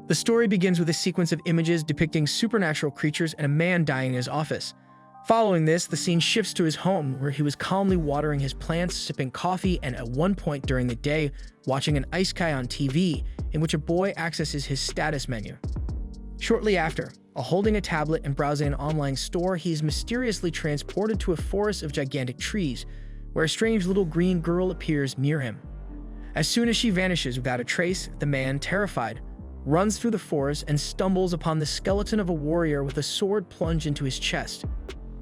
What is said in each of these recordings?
The story begins with a sequence of images depicting supernatural creatures and a man dying in his office. Following this, the scene shifts to his home, where he was calmly watering his plants, sipping coffee, and at one point during the day, watching an isekai on TV, in which a boy accesses his status menu. Shortly after, while holding a tablet and browsing an online store, he is mysteriously transported to a forest of gigantic trees, where a strange little green girl appears near him. As soon as she vanishes without a trace, the man, terrified, runs through the forest and stumbles upon the skeleton of a warrior with a sword plunged into his chest.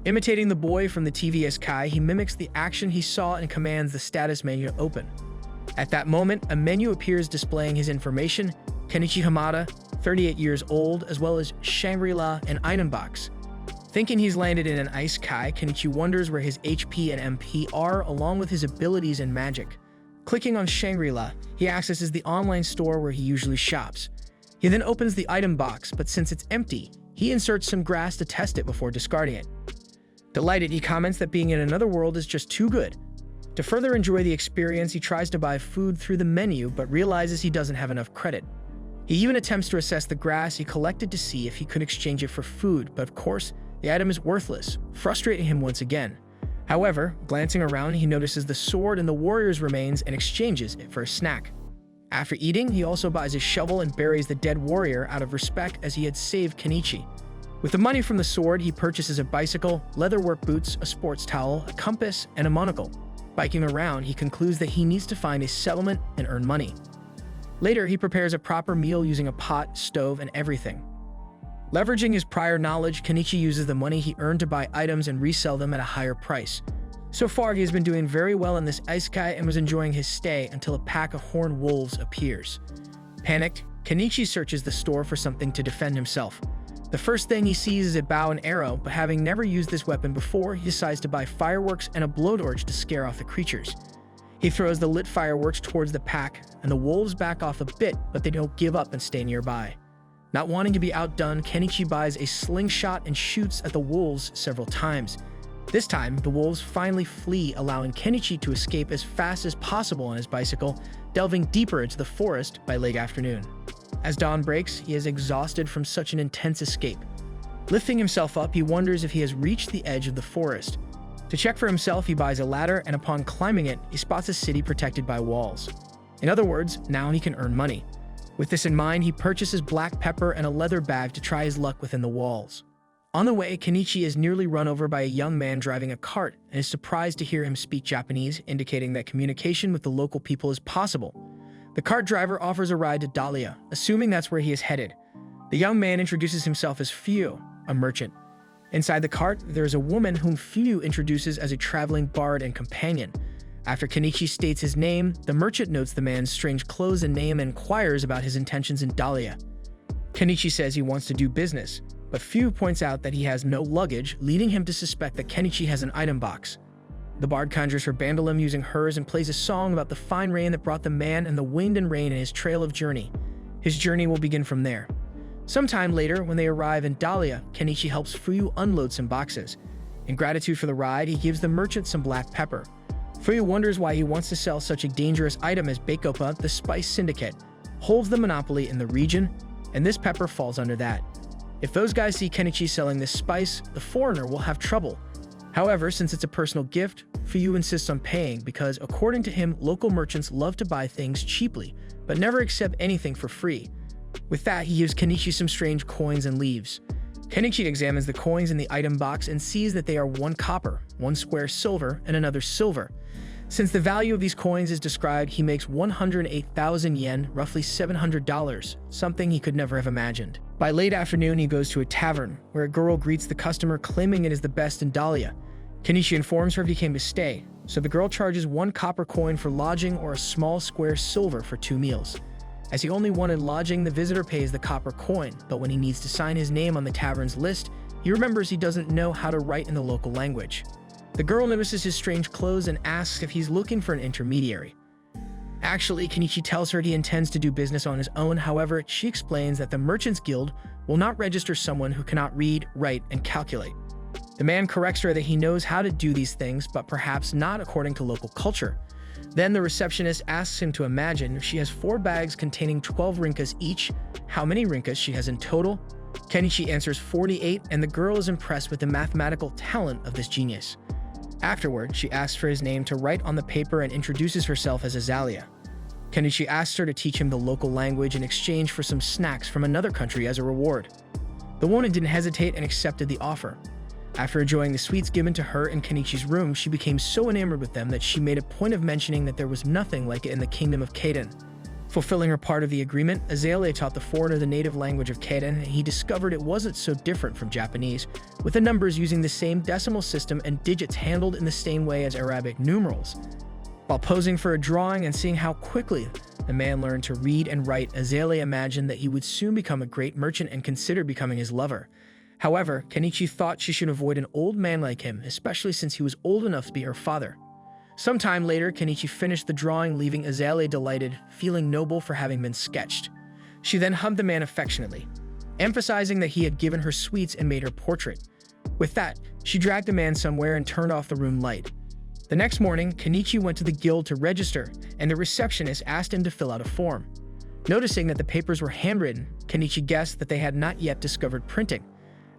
Imitating the boy from the TV isekai, he mimics the action he saw and commands the status menu to open. At that moment, a menu appears displaying his information: Kenichi Hamada, 38 years old, as well as Shangri-La and item box. Thinking he's landed in an isekai, Kenichi wonders where his HP and MP are, along with his abilities and magic. Clicking on Shangri-La, he accesses the online store where he usually shops. He then opens the item box, but since it's empty, he inserts some grass to test it before discarding it. Delighted, he comments that being in another world is just too good. To further enjoy the experience, he tries to buy food through the menu, but realizes he doesn't have enough credit. He even attempts to assess the grass he collected to see if he could exchange it for food, but of course, the item is worthless, frustrating him once again. However, glancing around, he notices the sword and the warrior's remains and exchanges it for a snack. After eating, he also buys a shovel and buries the dead warrior out of respect, as he had saved Kenichi. With the money from the sword, he purchases a bicycle, leather work boots, a sports towel, a compass, and a monocle. Biking around, he concludes that he needs to find a settlement and earn money. Later, he prepares a proper meal using a pot, stove, and everything. Leveraging his prior knowledge, Kenichi uses the money he earned to buy items and resell them at a higher price. So far, he has been doing very well in this isekai and was enjoying his stay until a pack of horned wolves appears. Panicked, Kenichi searches the store for something to defend himself. The first thing he sees is a bow and arrow, but having never used this weapon before, he decides to buy fireworks and a blowtorch to scare off the creatures. He throws the lit fireworks towards the pack, and the wolves back off a bit, but they don't give up and stay nearby. Not wanting to be outdone, Kenichi buys a slingshot and shoots at the wolves several times. This time, the wolves finally flee, allowing Kenichi to escape as fast as possible on his bicycle, delving deeper into the forest by late afternoon. As dawn breaks, he is exhausted from such an intense escape. Lifting himself up, he wonders if he has reached the edge of the forest. To check for himself, he buys a ladder, and upon climbing it, he spots a city protected by walls. In other words, now he can earn money. With this in mind, he purchases black pepper and a leather bag to try his luck within the walls. On the way, Kenichi is nearly run over by a young man driving a cart and is surprised to hear him speak Japanese, indicating that communication with the local people is possible. The cart driver offers a ride to Dahlia, assuming that's where he is headed. The young man introduces himself as Fio, a merchant. Inside the cart, there is a woman whom Fio introduces as a traveling bard and companion. After Kenichi states his name, the merchant notes the man's strange clothes and name and inquires about his intentions in Dahlia. Kenichi says he wants to do business, but Fio points out that he has no luggage, leading him to suspect that Kenichi has an item box. The bard conjures her bandolin using hers and plays a song about the fine rain that brought the man and the wind and rain in his trail of journey. His journey will begin from there. Sometime later, when they arrive in Dahlia, Kenichi helps Fio unload some boxes. In gratitude for the ride, he gives the merchant some black pepper. Fio wonders why he wants to sell such a dangerous item, as Bacopa, the spice syndicate, holds the monopoly in the region, and this pepper falls under that. If those guys see Kenichi selling this spice, the foreigner will have trouble. However, since it's a personal gift, Fio insists on paying because, according to him, local merchants love to buy things cheaply, but never accept anything for free. With that, he gives Kenichi some strange coins and leaves. Kenichi examines the coins in the item box and sees that they are 1 copper, 1 square silver, and another silver. Since the value of these coins is described, he makes 108,000 yen, roughly $700, something he could never have imagined. By late afternoon, he goes to a tavern, where a girl greets the customer, claiming it is the best in Dahlia. Kenichi informs her he came to stay, so the girl charges 1 copper coin for lodging or a small square silver for 2 meals. As he only wanted lodging, the visitor pays the copper coin, but when he needs to sign his name on the tavern's list, he remembers he doesn't know how to write in the local language. The girl notices his strange clothes and asks if he's looking for an intermediary. Actually, Kenichi tells her he intends to do business on his own. However, she explains that the Merchants Guild will not register someone who cannot read, write, and calculate. The man corrects her that he knows how to do these things, but perhaps not according to local culture. Then the receptionist asks him to imagine if she has 4 bags containing 12 rinkas each, how many rinkas she has in total. Kenichi answers 48, and the girl is impressed with the mathematical talent of this genius. Afterward, she asks for his name to write on the paper and introduces herself as Azalea. Kenichi asks her to teach him the local language in exchange for some snacks from another country as a reward. The woman didn't hesitate and accepted the offer. After enjoying the sweets given to her in Kenichi's room, she became so enamored with them that she made a point of mentioning that there was nothing like it in the kingdom of Kaden. Fulfilling her part of the agreement, Azalea taught the foreigner the native language of Kaden, and he discovered it wasn't so different from Japanese, with the numbers using the same decimal system and digits handled in the same way as Arabic numerals. While posing for a drawing and seeing how quickly the man learned to read and write, Azalea imagined that he would soon become a great merchant and consider becoming his lover. However, Kenichi thought she should avoid an old man like him, especially since he was old enough to be her father. Sometime later, Kenichi finished the drawing, leaving Azalea delighted, feeling noble for having been sketched. She then hugged the man affectionately, emphasizing that he had given her sweets and made her portrait. With that, she dragged the man somewhere and turned off the room light. The next morning, Kenichi went to the guild to register, and the receptionist asked him to fill out a form. Noticing that the papers were handwritten, Kenichi guessed that they had not yet discovered printing.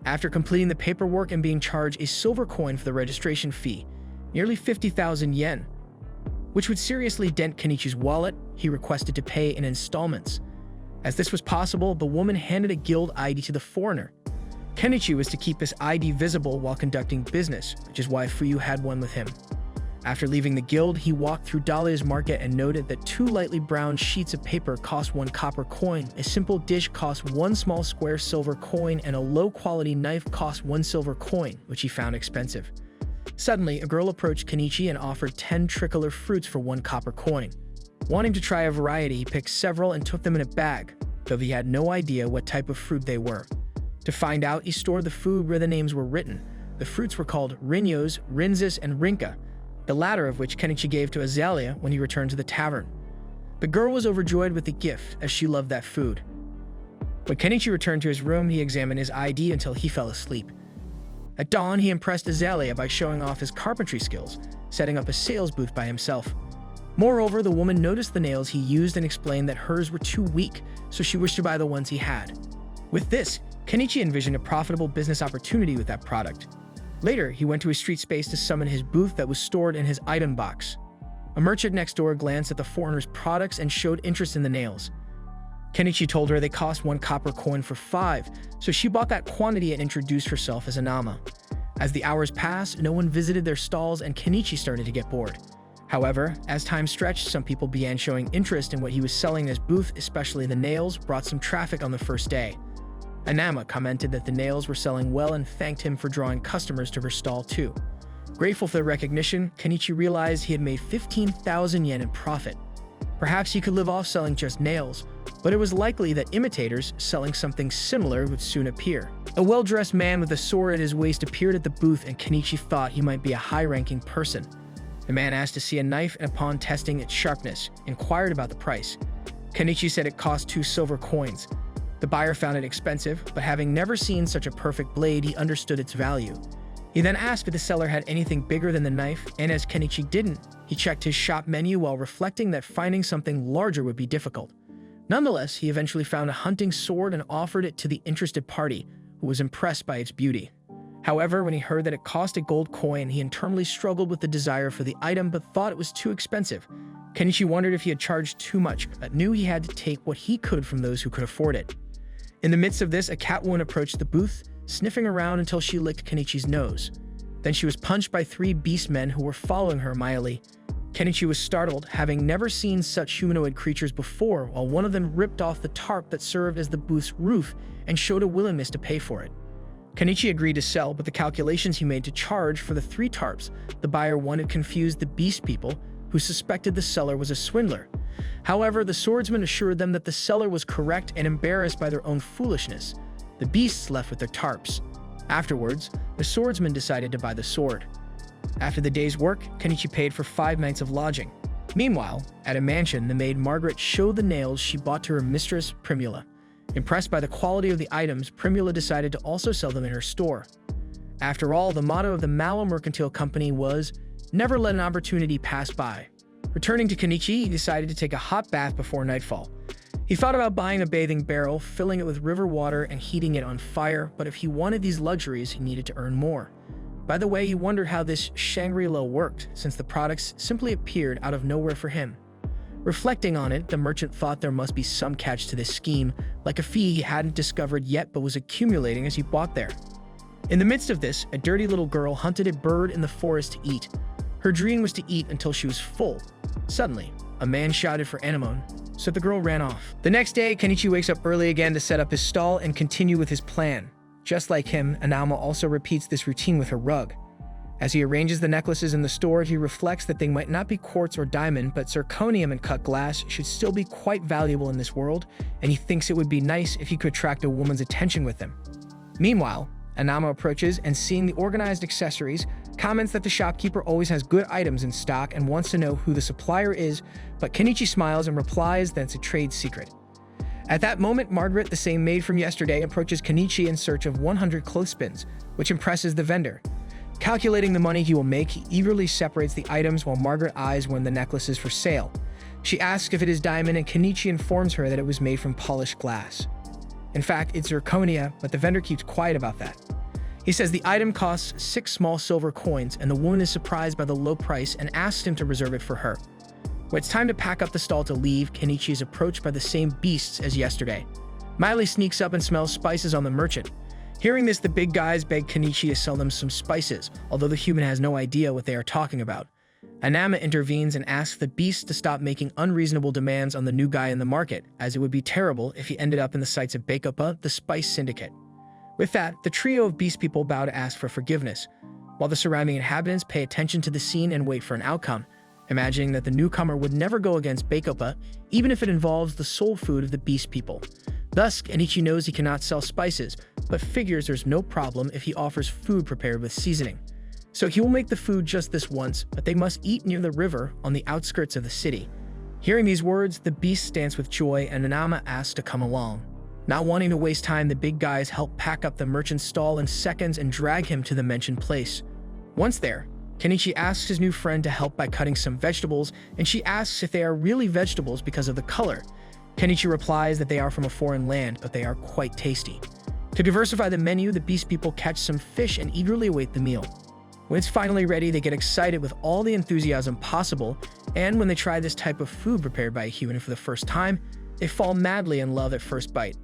After completing the paperwork and being charged a silver coin for the registration fee, nearly 50,000 yen, which would seriously dent Kenichi's wallet, he requested to pay in installments. As this was possible, the woman handed a guild ID to the foreigner. Kenichi was to keep this ID visible while conducting business, which is why Fuyu had one with him. After leaving the guild, he walked through Dahlia's market and noted that 2 lightly brown sheets of paper cost 1 copper coin, a simple dish cost 1 small square silver coin, and a low-quality knife cost 1 silver coin, which he found expensive. Suddenly, a girl approached Kenichi and offered 10 tricolor fruits for 1 copper coin. Wanting to try a variety, he picked several and took them in a bag, though he had no idea what type of fruit they were. To find out, he stored the food where the names were written. The fruits were called Rinyos, Rinzis, and Rinka, the latter of which Kenichi gave to Azalea when he returned to the tavern. The girl was overjoyed with the gift, as she loved that food. When Kenichi returned to his room, he examined his ID until he fell asleep. At dawn, he impressed Azalea by showing off his carpentry skills, setting up a sales booth by himself. Moreover, the woman noticed the nails he used and explained that hers were too weak, so she wished to buy the ones he had. With this, Kenichi envisioned a profitable business opportunity with that product. Later, he went to his street space to summon his booth that was stored in his item box. A merchant next door glanced at the foreigner's products and showed interest in the nails. Kenichi told her they cost 1 copper coin for 5, so she bought that quantity and introduced herself as Anama. As the hours passed, no one visited their stalls and Kenichi started to get bored. However, as time stretched, some people began showing interest in what he was selling in his booth, especially the nails, brought some traffic on the first day. Anama commented that the nails were selling well and thanked him for drawing customers to her stall too. Grateful for the recognition, Kenichi realized he had made 15,000 yen in profit. Perhaps he could live off selling just nails, but it was likely that imitators selling something similar would soon appear. A well-dressed man with a sword at his waist appeared at the booth, and Kenichi thought he might be a high-ranking person. The man asked to see a knife, and upon testing its sharpness, inquired about the price. Kenichi said it cost 2 silver coins. The buyer found it expensive, but having never seen such a perfect blade, he understood its value. He then asked if the seller had anything bigger than the knife, and as Kenichi didn't, he checked his shop menu while reflecting that finding something larger would be difficult. Nonetheless, he eventually found a hunting sword and offered it to the interested party, who was impressed by its beauty. However, when he heard that it cost a gold coin, he internally struggled with the desire for the item but thought it was too expensive. Kenichi wondered if he had charged too much, but knew he had to take what he could from those who could afford it. In the midst of this, a catwoman approached the booth, sniffing around until she licked Kenichi's nose. Then she was punched by 3 beast men who were following her mildly. Kenichi was startled, having never seen such humanoid creatures before, while one of them ripped off the tarp that served as the booth's roof and showed a willingness to pay for it. Kenichi agreed to sell, but the calculations he made to charge for the 3 tarps the buyer wanted confused the beast people, who suspected the seller was a swindler. However, the swordsman assured them that the seller was correct, and embarrassed by their own foolishness, the beasts left with their tarps. Afterwards, the swordsman decided to buy the sword. After the day's work, Kenichi paid for 5 nights of lodging. Meanwhile, at a mansion, the maid Margaret showed the nails she bought to her mistress, Primula. Impressed by the quality of the items, Primula decided to also sell them in her store. After all, the motto of the Mallow Mercantile Company was, "Never let an opportunity pass by." Returning to Kenichi, he decided to take a hot bath before nightfall. He thought about buying a bathing barrel, filling it with river water, and heating it on fire, but if he wanted these luxuries, he needed to earn more. By the way, he wondered how this Shangri-La worked, since the products simply appeared out of nowhere for him. Reflecting on it, the merchant thought there must be some catch to this scheme, like a fee he hadn't discovered yet but was accumulating as he bought there. In the midst of this, a dirty little girl hunted a bird in the forest to eat. Her dream was to eat until she was full. Suddenly, a man shouted for anemone, so the girl ran off. The next day, Kenichi wakes up early again to set up his stall and continue with his plan. Just like him, Anama also repeats this routine with her rug. As he arranges the necklaces in the store, he reflects that they might not be quartz or diamond, but zirconium and cut glass should still be quite valuable in this world, and he thinks it would be nice if he could attract a woman's attention with them. Meanwhile, Anama approaches and, seeing the organized accessories, comments that the shopkeeper always has good items in stock and wants to know who the supplier is, but Kenichi smiles and replies that it's a trade secret. At that moment, Margaret, the same maid from yesterday, approaches Kenichi in search of 100 clothespins, which impresses the vendor. Calculating the money he will make, he eagerly separates the items while Margaret eyes one of the necklaces for sale. She asks if it is diamond, and Kenichi informs her that it was made from polished glass. In fact, it's zirconia, but the vendor keeps quiet about that. He says the item costs 6 small silver coins, and the woman is surprised by the low price and asks him to reserve it for her. When it's time to pack up the stall to leave, Kenichi is approached by the same beasts as yesterday. Miley sneaks up and smells spices on the merchant. Hearing this, the big guys beg Kenichi to sell them some spices, although the human has no idea what they are talking about. Anama intervenes and asks the beasts to stop making unreasonable demands on the new guy in the market, as it would be terrible if he ended up in the sights of Bakeuppa, the spice syndicate. With that, the trio of beast people bow to ask for forgiveness, while the surrounding inhabitants pay attention to the scene and wait for an outcome, imagining that the newcomer would never go against Bakeuppa, even if it involves the soul food of the beast people. Thus, Kenichi knows he cannot sell spices, but figures there's no problem if he offers food prepared with seasoning. So he will make the food just this once, but they must eat near the river on the outskirts of the city. Hearing these words, the beast dance with joy, and Anama asks to come along. Not wanting to waste time, the big guys help pack up the merchant's stall in seconds and drag him to the mentioned place. Once there, Kenichi asks his new friend to help by cutting some vegetables, and she asks if they are really vegetables because of the color. Kenichi replies that they are from a foreign land, but they are quite tasty. To diversify the menu, the beast people catch some fish and eagerly await the meal. When it's finally ready, they get excited with all the enthusiasm possible, and when they try this type of food prepared by a human for the first time, they fall madly in love at first bite.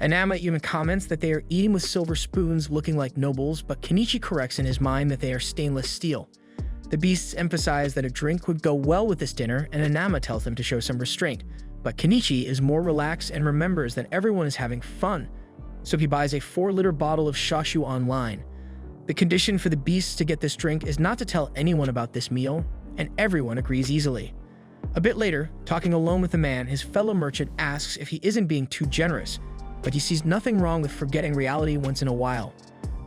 Anama even comments that they are eating with silver spoons looking like nobles, but Kenichi corrects in his mind that they are stainless steel. The beasts emphasize that a drink would go well with this dinner, and Anama tells them to show some restraint. But Kenichi is more relaxed and remembers that everyone is having fun, so he buys a 4-liter bottle of shoshu online. The condition for the beasts to get this drink is not to tell anyone about this meal, and everyone agrees easily. A bit later, talking alone with the man, his fellow merchant asks if he isn't being too generous, but he sees nothing wrong with forgetting reality once in a while.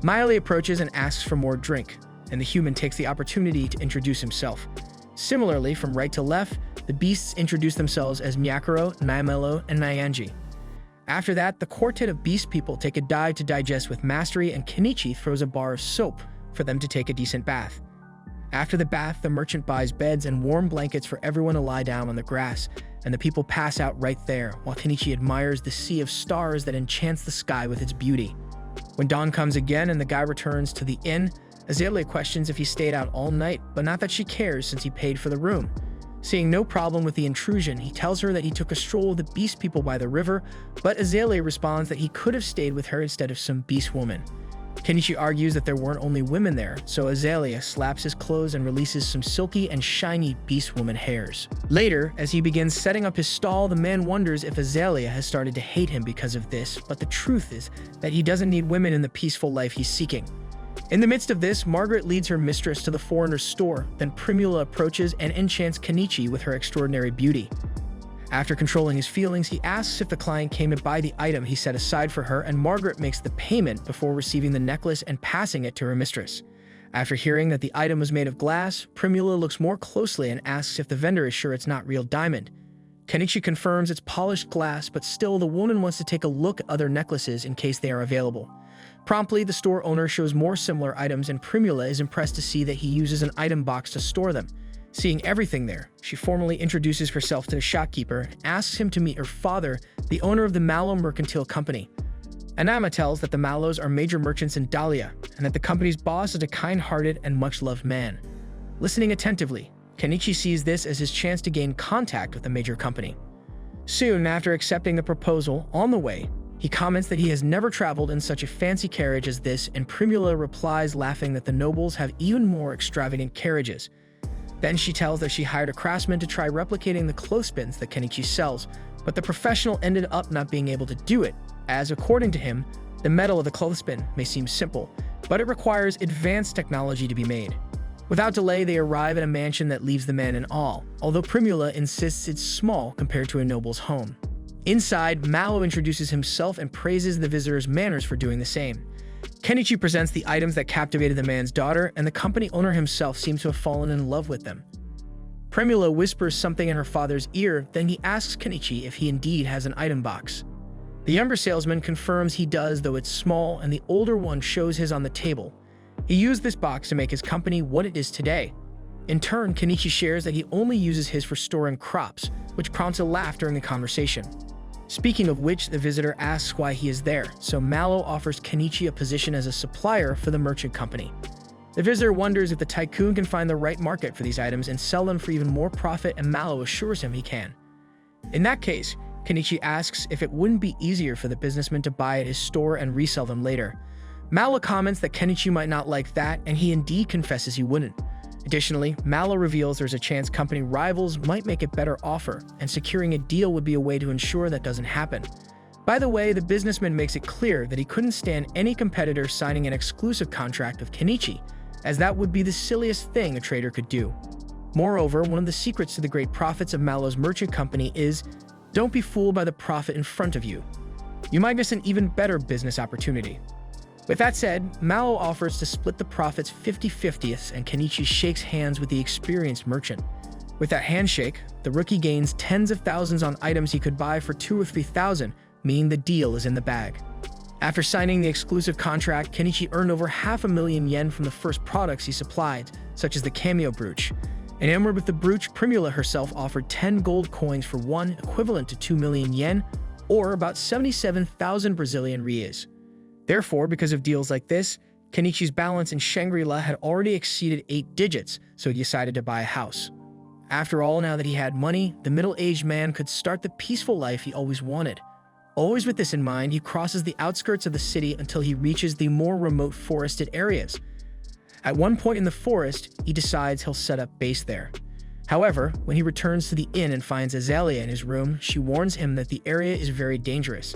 Miley approaches and asks for more drink, and the human takes the opportunity to introduce himself. Similarly, from right to left, the beasts introduce themselves as Myakuro, Naimelo, and Nyanji. After that, the quartet of beast people take a dive to digest with mastery, and Kenichi throws a bar of soap for them to take a decent bath. After the bath, the merchant buys beds and warm blankets for everyone to lie down on the grass, and the people pass out right there, while Kenichi admires the sea of stars that enchants the sky with its beauty. When dawn comes again and the guy returns to the inn, Azalea questions if he stayed out all night, but not that she cares since he paid for the room. Seeing no problem with the intrusion, he tells her that he took a stroll with the beast people by the river, but Azalea responds that he could have stayed with her instead of some beast woman. Kenichi argues that there weren't only women there, so Azalea slaps his clothes and releases some silky and shiny beast woman hairs. Later, as he begins setting up his stall, the man wonders if Azalea has started to hate him because of this, but the truth is that he doesn't need women in the peaceful life he's seeking. In the midst of this, Margaret leads her mistress to the foreigner's store, then Primula approaches and enchants Kenichi with her extraordinary beauty. After controlling his feelings, he asks if the client came to buy the item he set aside for her, and Margaret makes the payment before receiving the necklace and passing it to her mistress. After hearing that the item was made of glass, Primula looks more closely and asks if the vendor is sure it's not real diamond. Kenichi confirms it's polished glass, but still the woman wants to take a look at other necklaces in case they are available. Promptly, the store owner shows more similar items, and Primula is impressed to see that he uses an item box to store them. Seeing everything there, she formally introduces herself to the shopkeeper and asks him to meet her father, the owner of the Mallow Mercantile Company. Anama tells that the Mallows are major merchants in Dahlia, and that the company's boss is a kind-hearted and much-loved man. Listening attentively, Kenichi sees this as his chance to gain contact with the major company. Soon after accepting the proposal, on the way, he comments that he has never traveled in such a fancy carriage as this, and Primula replies laughing that the nobles have even more extravagant carriages. Then she tells that she hired a craftsman to try replicating the clothespins that Kenichi sells, but the professional ended up not being able to do it, as according to him, the metal of the clothespin may seem simple, but it requires advanced technology to be made. Without delay, they arrive at a mansion that leaves the man in awe, although Primula insists it's small compared to a noble's home. Inside, Mallow introduces himself and praises the visitor's manners for doing the same. Kenichi presents the items that captivated the man's daughter, and the company owner himself seems to have fallen in love with them. Primula whispers something in her father's ear, then he asks Kenichi if he indeed has an item box. The younger salesman confirms he does, though it's small, and the older one shows his on the table. He used this box to make his company what it is today. In turn, Kenichi shares that he only uses his for storing crops, which prompts a laugh during the conversation. Speaking of which, the visitor asks why he is there, so Mallow offers Kenichi a position as a supplier for the merchant company. The visitor wonders if the tycoon can find the right market for these items and sell them for even more profit, and Mallow assures him he can. In that case, Kenichi asks if it wouldn't be easier for the businessman to buy at his store and resell them later. Mallow comments that Kenichi might not like that, and he indeed confesses he wouldn't. Additionally, Mallow reveals there's a chance company rivals might make a better offer, and securing a deal would be a way to ensure that doesn't happen. By the way, the businessman makes it clear that he couldn't stand any competitor signing an exclusive contract with Kenichi, as that would be the silliest thing a trader could do. Moreover, one of the secrets to the great profits of Mallow's merchant company is, don't be fooled by the profit in front of you. You might miss an even better business opportunity. With that said, Mallow offers to split the profits 50-50, and Kenichi shakes hands with the experienced merchant. With that handshake, the rookie gains tens of thousands on items he could buy for 2,000 or 3,000, meaning the deal is in the bag. After signing the exclusive contract, Kenichi earned over 500,000 yen from the first products he supplied, such as the cameo brooch. Enamored with the brooch, Primula herself offered 10 gold coins for one, equivalent to 2 million yen, or about 77,000 Brazilian reais. Therefore, because of deals like this, Kenichi's balance in Shangri-La had already exceeded 8 digits, so he decided to buy a house. After all, now that he had money, the middle-aged man could start the peaceful life he always wanted. Always with this in mind, he crosses the outskirts of the city until he reaches the more remote forested areas. At one point in the forest, he decides he'll set up base there. However, when he returns to the inn and finds Azalea in his room, she warns him that the area is very dangerous.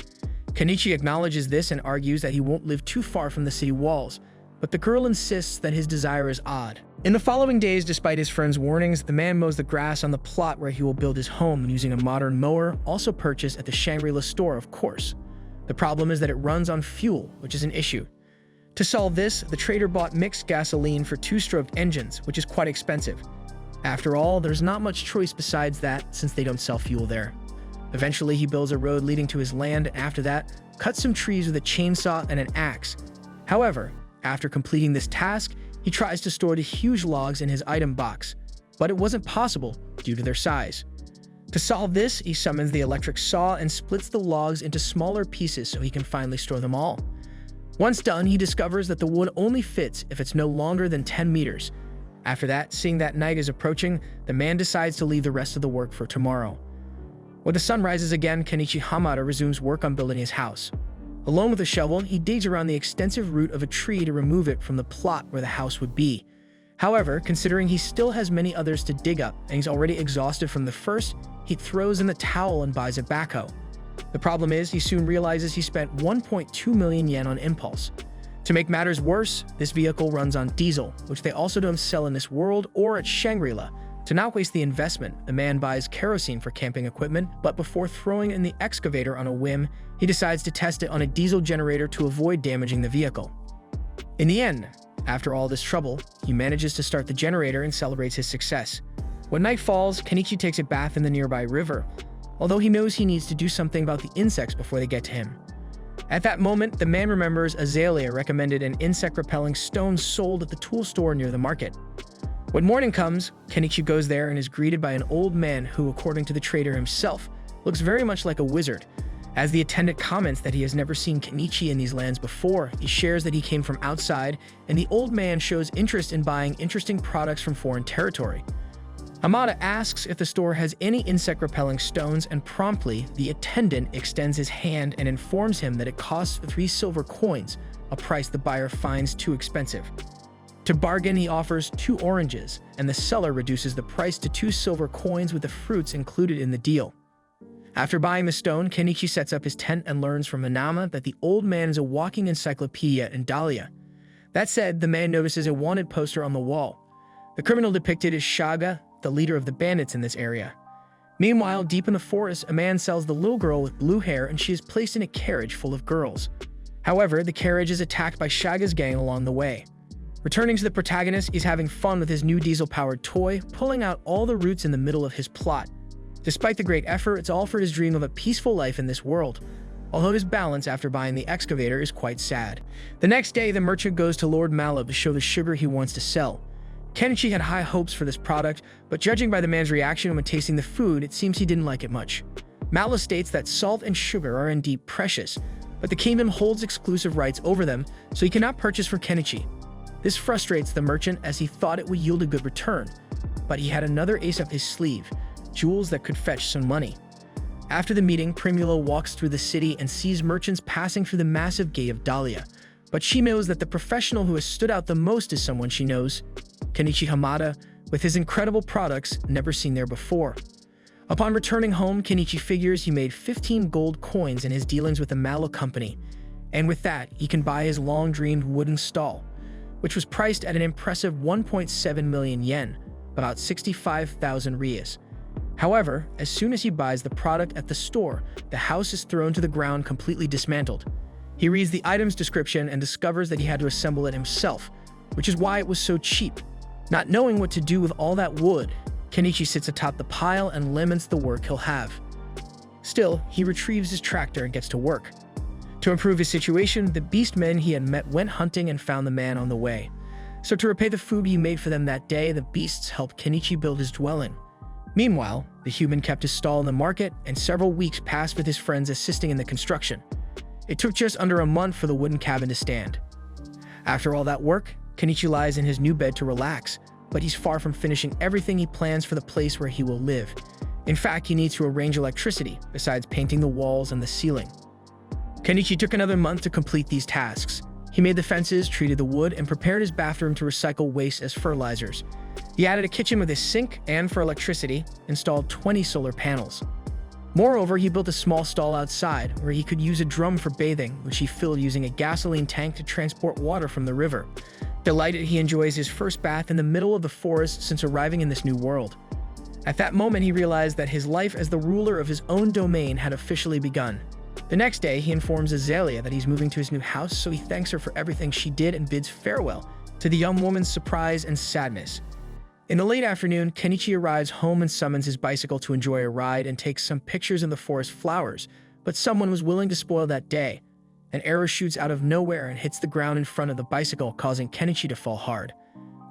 Kenichi acknowledges this and argues that he won't live too far from the city walls, but the girl insists that his desire is odd. In the following days, despite his friend's warnings, the man mows the grass on the plot where he will build his home using a modern mower, also purchased at the Shangri-La store, of course. The problem is that it runs on fuel, which is an issue. To solve this, the trader bought mixed gasoline for 2-stroked engines, which is quite expensive. After all, there's not much choice besides that, since they don't sell fuel there. Eventually, he builds a road leading to his land, and after that, cuts some trees with a chainsaw and an axe. However, after completing this task, he tries to store the huge logs in his item box, but it wasn't possible due to their size. To solve this, he summons the electric saw and splits the logs into smaller pieces so he can finally store them all. Once done, he discovers that the wood only fits if it's no longer than 10 meters. After that, seeing that night is approaching, the man decides to leave the rest of the work for tomorrow. When the sun rises again, Kenichi Hamada resumes work on building his house. Alone with a shovel, he digs around the extensive root of a tree to remove it from the plot where the house would be. However, considering he still has many others to dig up and he's already exhausted from the first, he throws in the towel and buys a backhoe. The problem is, he soon realizes he spent 1.2 million yen on impulse. To make matters worse, this vehicle runs on diesel, which they also don't sell in this world or at Shangri-La. To not waste the investment, the man buys kerosene for camping equipment, but before throwing in the excavator on a whim, he decides to test it on a diesel generator to avoid damaging the vehicle. In the end, after all this trouble, he manages to start the generator and celebrates his success. When night falls, Kenichi takes a bath in the nearby river, although he knows he needs to do something about the insects before they get to him. At that moment, the man remembers Azalea recommended an insect-repelling stone sold at the tool store near the market. When morning comes, Kenichi goes there and is greeted by an old man who, according to the trader himself, looks very much like a wizard. As the attendant comments that he has never seen Kenichi in these lands before, he shares that he came from outside, and the old man shows interest in buying interesting products from foreign territory. Hamada asks if the store has any insect-repelling stones, and promptly, the attendant extends his hand and informs him that it costs 3 silver coins, a price the buyer finds too expensive. To bargain, he offers 2 oranges, and the seller reduces the price to 2 silver coins with the fruits included in the deal. After buying the stone, Kenichi sets up his tent and learns from Manama that the old man is a walking encyclopedia in Dahlia. That said, the man notices a wanted poster on the wall. The criminal depicted is Shaga, the leader of the bandits in this area. Meanwhile, deep in the forest, a man sells the little girl with blue hair, and she is placed in a carriage full of girls. However, the carriage is attacked by Shaga's gang along the way. Returning to the protagonist, he's having fun with his new diesel-powered toy, pulling out all the roots in the middle of his plot. Despite the great effort, it's all for his dream of a peaceful life in this world, although his balance after buying the excavator is quite sad. The next day, the merchant goes to Lord Malab to show the sugar he wants to sell. Kenichi had high hopes for this product, but judging by the man's reaction when tasting the food, it seems he didn't like it much. Malab states that salt and sugar are indeed precious, but the kingdom holds exclusive rights over them, so he cannot purchase from Kenichi. This frustrates the merchant as he thought it would yield a good return, but he had another ace up his sleeve, jewels that could fetch some money. After the meeting, Primula walks through the city and sees merchants passing through the massive gate of Dahlia, but she knows that the professional who has stood out the most is someone she knows, Kenichi Hamada, with his incredible products never seen there before. Upon returning home, Kenichi figures he made 15 gold coins in his dealings with the Mallow company, and with that, he can buy his long-dreamed wooden stall, which was priced at an impressive 1.7 million yen, about 65,000 rias. However, as soon as he buys the product at the store, the house is thrown to the ground completely dismantled. He reads the item's description and discovers that he had to assemble it himself, which is why it was so cheap. Not knowing what to do with all that wood, Kenichi sits atop the pile and laments the work he'll have. Still, he retrieves his tractor and gets to work. To improve his situation, the beast men he had met went hunting and found the man on the way. So to repay the food he made for them that day, the beasts helped Kenichi build his dwelling. Meanwhile, the human kept his stall in the market, and several weeks passed with his friends assisting in the construction. It took just under a month for the wooden cabin to stand. After all that work, Kenichi lies in his new bed to relax, but he's far from finishing everything he plans for the place where he will live. In fact, he needs to arrange electricity, besides painting the walls and the ceiling. Kenichi took another month to complete these tasks. He made the fences, treated the wood, and prepared his bathroom to recycle waste as fertilizers. He added a kitchen with a sink and, for electricity, installed 20 solar panels. Moreover, he built a small stall outside where he could use a drum for bathing, which he filled using a gasoline tank to transport water from the river. Delighted, he enjoys his first bath in the middle of the forest since arriving in this new world. At that moment, he realized that his life as the ruler of his own domain had officially begun. The next day, he informs Azalea that he's moving to his new house, so he thanks her for everything she did and bids farewell, to the young woman's surprise and sadness. In the late afternoon, Kenichi arrives home and summons his bicycle to enjoy a ride and takes some pictures in the forest flowers, but someone was willing to spoil that day. An arrow shoots out of nowhere and hits the ground in front of the bicycle, causing Kenichi to fall hard.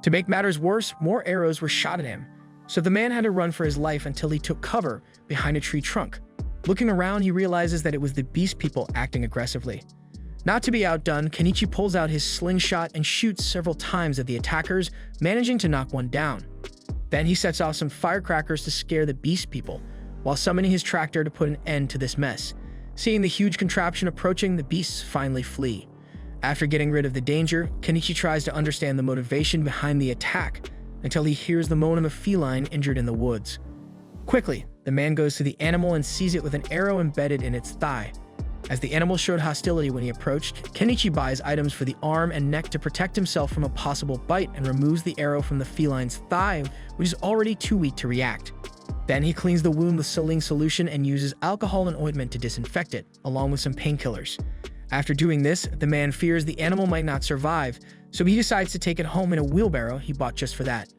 To make matters worse, more arrows were shot at him, so the man had to run for his life until he took cover behind a tree trunk. Looking around, he realizes that it was the beast people acting aggressively. Not to be outdone, Kenichi pulls out his slingshot and shoots several times at the attackers, managing to knock one down. Then he sets off some firecrackers to scare the beast people, while summoning his tractor to put an end to this mess. Seeing the huge contraption approaching, the beasts finally flee. After getting rid of the danger, Kenichi tries to understand the motivation behind the attack, until he hears the moan of a feline injured in the woods. Quickly, the man goes to the animal and sees it with an arrow embedded in its thigh. As the animal showed hostility when he approached, Kenichi buys items for the arm and neck to protect himself from a possible bite and removes the arrow from the feline's thigh, which is already too weak to react. Then he cleans the wound with saline solution and uses alcohol and ointment to disinfect it, along with some painkillers. After doing this, the man fears the animal might not survive, so he decides to take it home in a wheelbarrow he bought just for that.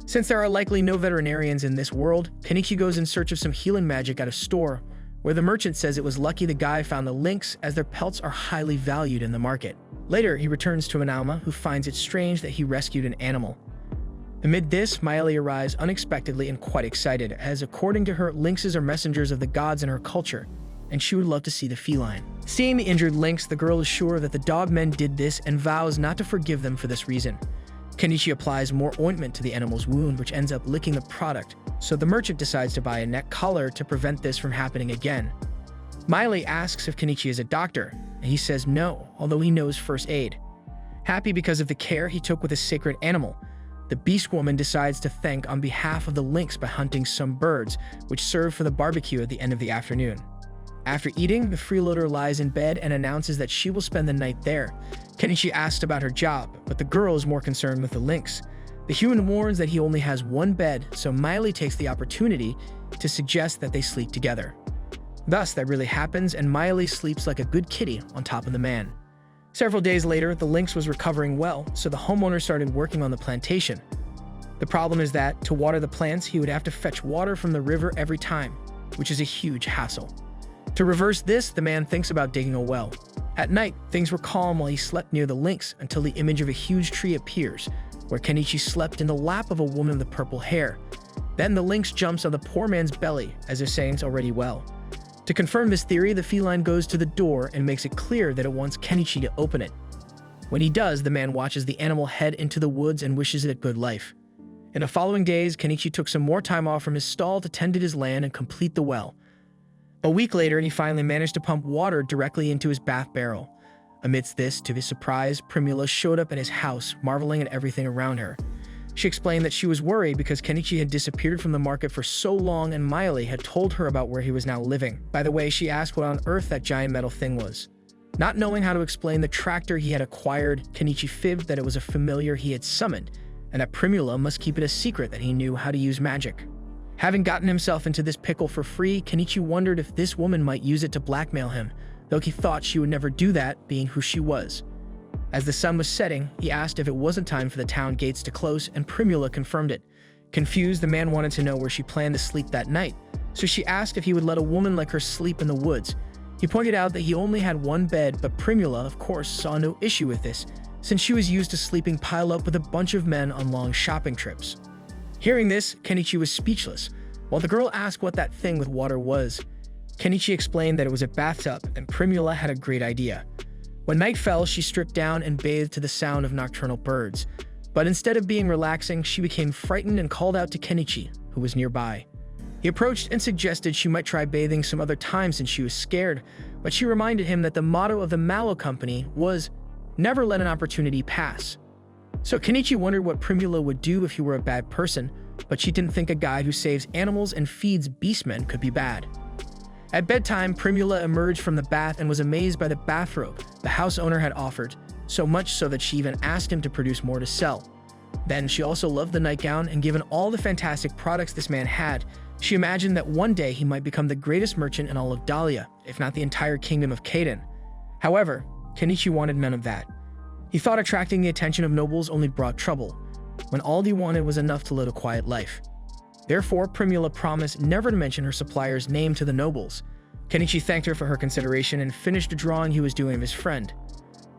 Since there are likely no veterinarians in this world, Kenichi goes in search of some healing magic at a store, where the merchant says it was lucky the guy found the lynx, as their pelts are highly valued in the market. Later, he returns to Analma, who finds it strange that he rescued an animal. Amid this, Miley arrives unexpectedly and quite excited, as according to her, lynxes are messengers of the gods in her culture, and she would love to see the feline. Seeing the injured lynx, the girl is sure that the dogmen did this and vows not to forgive them for this reason. Kenichi applies more ointment to the animal's wound, which ends up licking the product, so the merchant decides to buy a neck collar to prevent this from happening again. Miley asks if Kenichi is a doctor, and he says no, although he knows first aid. Happy because of the care he took with a sacred animal, the beast woman decides to thank on behalf of the lynx by hunting some birds, which serve for the barbecue at the end of the afternoon. After eating, the freeloader lies in bed and announces that she will spend the night there. Kenichi asks about her job, but the girl is more concerned with the lynx. The human warns that he only has one bed, so Miley takes the opportunity to suggest that they sleep together. Thus, that really happens, and Miley sleeps like a good kitty on top of the man. Several days later, the lynx was recovering well, so the homeowner started working on the plantation. The problem is that, to water the plants, he would have to fetch water from the river every time, which is a huge hassle. To reverse this, the man thinks about digging a well. At night, things were calm while he slept near the lynx until the image of a huge tree appears, where Kenichi slept in the lap of a woman with purple hair. Then the lynx jumps on the poor man's belly, as if saying it's already well. To confirm this theory, the feline goes to the door and makes it clear that it wants Kenichi to open it. When he does, the man watches the animal head into the woods and wishes it a good life. In the following days, Kenichi took some more time off from his stall to tend to his land and complete the well. A week later, he finally managed to pump water directly into his bath barrel. Amidst this, to his surprise, Primula showed up at his house, marveling at everything around her. She explained that she was worried because Kenichi had disappeared from the market for so long and Miley had told her about where he was now living. By the way, she asked what on earth that giant metal thing was. Not knowing how to explain the tractor he had acquired, Kenichi fibbed that it was a familiar he had summoned, and that Primula must keep it a secret that he knew how to use magic. Having gotten himself into this pickle for free, Kenichi wondered if this woman might use it to blackmail him, though he thought she would never do that, being who she was. As the sun was setting, he asked if it wasn't time for the town gates to close, and Primula confirmed it. Confused, the man wanted to know where she planned to sleep that night, so she asked if he would let a woman like her sleep in the woods. He pointed out that he only had one bed, but Primula, of course, saw no issue with this, since she was used to sleeping piled up with a bunch of men on long shopping trips. Hearing this, Kenichi was speechless. While the girl asked what that thing with water was, Kenichi explained that it was a bathtub, and Primula had a great idea. When night fell, she stripped down and bathed to the sound of nocturnal birds. But instead of being relaxing, she became frightened and called out to Kenichi, who was nearby. He approached and suggested she might try bathing some other time since she was scared, but she reminded him that the motto of the Mallow Company was, "Never let an opportunity pass." So Kenichi wondered what Primula would do if he were a bad person, but she didn't think a guy who saves animals and feeds beastmen could be bad. At bedtime, Primula emerged from the bath and was amazed by the bathrobe the house owner had offered, so much so that she even asked him to produce more to sell. Then she also loved the nightgown, and given all the fantastic products this man had, she imagined that one day he might become the greatest merchant in all of Dahlia, if not the entire kingdom of Kaden. However, Kenichi wanted none of that. He thought attracting the attention of nobles only brought trouble, when all he wanted was enough to live a quiet life. Therefore, Primula promised never to mention her supplier's name to the nobles. Kenichi thanked her for her consideration and finished a drawing he was doing of his friend.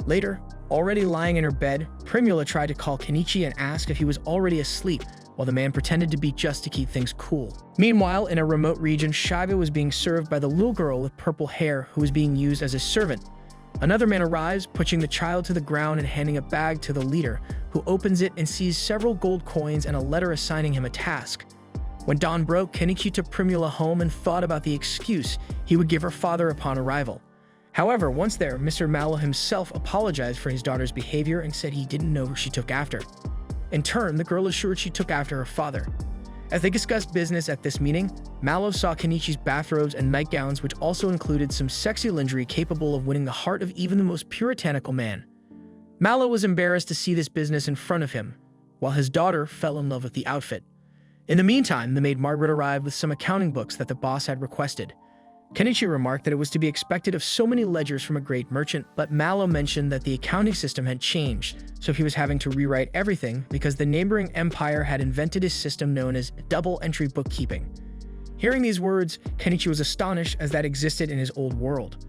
Later, already lying in her bed, Primula tried to call Kenichi and ask if he was already asleep, while the man pretended to be just to keep things cool. Meanwhile, in a remote region, Shiva was being served by the little girl with purple hair who was being used as a servant. Another man arrives, pushing the child to the ground and handing a bag to the leader, who opens it and sees several gold coins and a letter assigning him a task. When dawn broke, Kenichi took Primula home and thought about the excuse he would give her father upon arrival. However, once there, Mr. Mallow himself apologized for his daughter's behavior and said he didn't know who she took after. In turn, the girl assured she took after her father. As they discussed business at this meeting, Mallow saw Kenichi's bathrobes and nightgowns, which also included some sexy lingerie capable of winning the heart of even the most puritanical man. Mallow was embarrassed to see this business in front of him, while his daughter fell in love with the outfit. In the meantime, the maid Margaret arrived with some accounting books that the boss had requested. Kenichi remarked that it was to be expected of so many ledgers from a great merchant, but Mallow mentioned that the accounting system had changed, so he was having to rewrite everything because the neighboring empire had invented a system known as double-entry bookkeeping. Hearing these words, Kenichi was astonished, as that existed in his old world.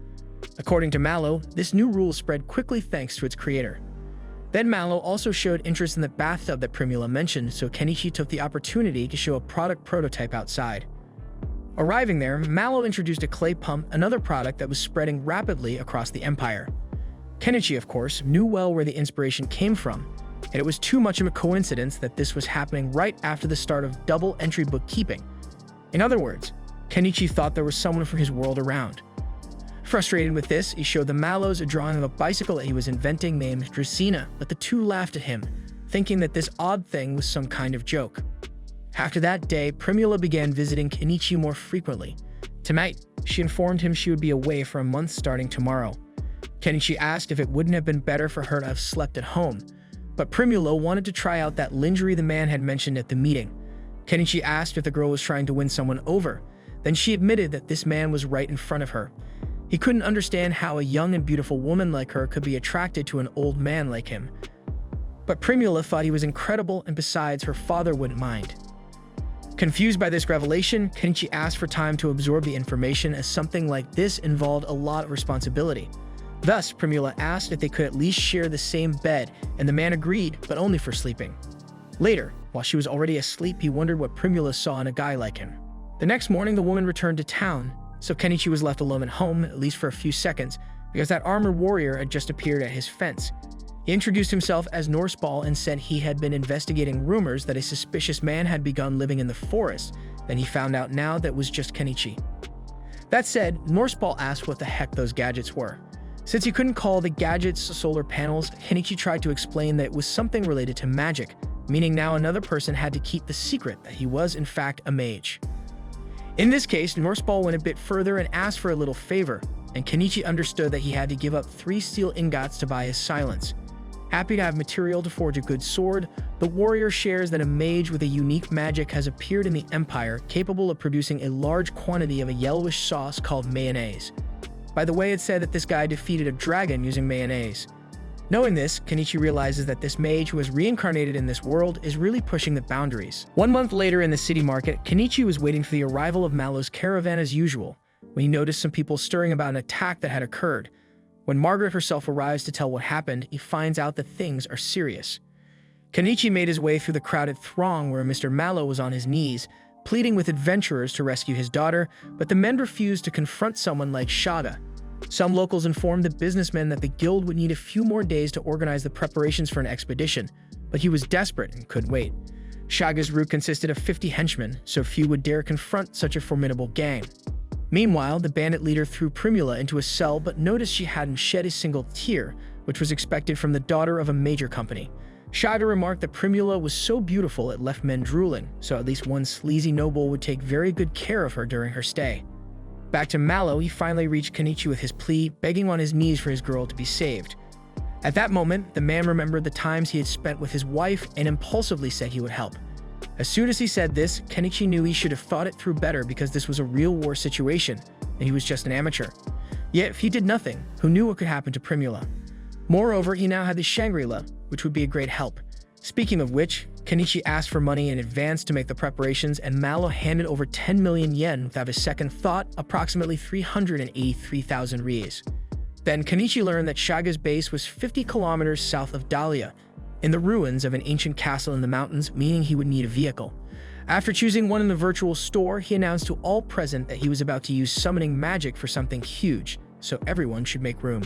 According to Mallow, this new rule spread quickly thanks to its creator. Then Malo also showed interest in the bathtub that Primula mentioned, so Kenichi took the opportunity to show a product prototype outside. Arriving there, Malo introduced a clay pump, another product that was spreading rapidly across the empire. Kenichi, of course, knew well where the inspiration came from, and it was too much of a coincidence that this was happening right after the start of double entry bookkeeping. In other words, Kenichi thought there was someone for his world around. Frustrated with this, he showed the Malos a drawing of a bicycle that he was inventing named Dracena, but the two laughed at him, thinking that this odd thing was some kind of joke. After that day, Primula began visiting Kenichi more frequently. Tonight, she informed him she would be away for a month starting tomorrow. Kenichi asked if it wouldn't have been better for her to have slept at home, but Primula wanted to try out that lingerie the man had mentioned at the meeting. Kenichi asked if the girl was trying to win someone over. Then she admitted that this man was right in front of her. He couldn't understand how a young and beautiful woman like her could be attracted to an old man like him. But Primula thought he was incredible, and besides, her father wouldn't mind. Confused by this revelation, Kenichi asked for time to absorb the information, as something like this involved a lot of responsibility. Thus, Primula asked if they could at least share the same bed, and the man agreed, but only for sleeping. Later, while she was already asleep, he wondered what Primula saw in a guy like him. The next morning, the woman returned to town, so Kenichi was left alone at home, at least for a few seconds, because that armored warrior had just appeared at his fence. He introduced himself as Norseball and said he had been investigating rumors that a suspicious man had begun living in the forest. Then he found out now that it was just Kenichi. That said, Norseball asked what the heck those gadgets were. Since he couldn't call the gadgets solar panels, Kenichi tried to explain that it was something related to magic, meaning now another person had to keep the secret that he was in fact a mage. In this case, Norseball went a bit further and asked for a little favor, and Kenichi understood that he had to give up 3 steel ingots to buy his silence. Happy to have material to forge a good sword, the warrior shares that a mage with a unique magic has appeared in the Empire, capable of producing a large quantity of a yellowish sauce called mayonnaise. By the way, it's said that this guy defeated a dragon using mayonnaise. Knowing this, Kenichi realizes that this mage who has reincarnated in this world is really pushing the boundaries. 1 month later in the city market, Kenichi was waiting for the arrival of Malo's caravan as usual, when he noticed some people stirring about an attack that had occurred. When Margaret herself arrives to tell what happened, he finds out that things are serious. Kenichi made his way through the crowded throng where Mr. Malo was on his knees, pleading with adventurers to rescue his daughter, but the men refused to confront someone like Shaga. Some locals informed the businessman that the guild would need a few more days to organize the preparations for an expedition, but he was desperate and couldn't wait. Shaga's route consisted of 50 henchmen, so few would dare confront such a formidable gang. Meanwhile, the bandit leader threw Primula into a cell but noticed she hadn't shed a single tear, which was expected from the daughter of a major company. Shaga remarked that Primula was so beautiful it left men drooling, so at least one sleazy noble would take very good care of her during her stay. Back to Malo, he finally reached Kenichi with his plea, begging on his knees for his girl to be saved. At that moment, the man remembered the times he had spent with his wife and impulsively said he would help. As soon as he said this, Kenichi knew he should have thought it through better because this was a real war situation, and he was just an amateur. Yet, if he did nothing, who knew what could happen to Primula? Moreover, he now had the Shangri-La, which would be a great help. Speaking of which, Kenichi asked for money in advance to make the preparations, and Malo handed over 10 million yen without a second thought, approximately 383,000 ries. Then Kenichi learned that Shaga's base was 50 kilometers south of Dahlia, in the ruins of an ancient castle in the mountains, meaning he would need a vehicle. After choosing one in the virtual store, he announced to all present that he was about to use summoning magic for something huge, so everyone should make room.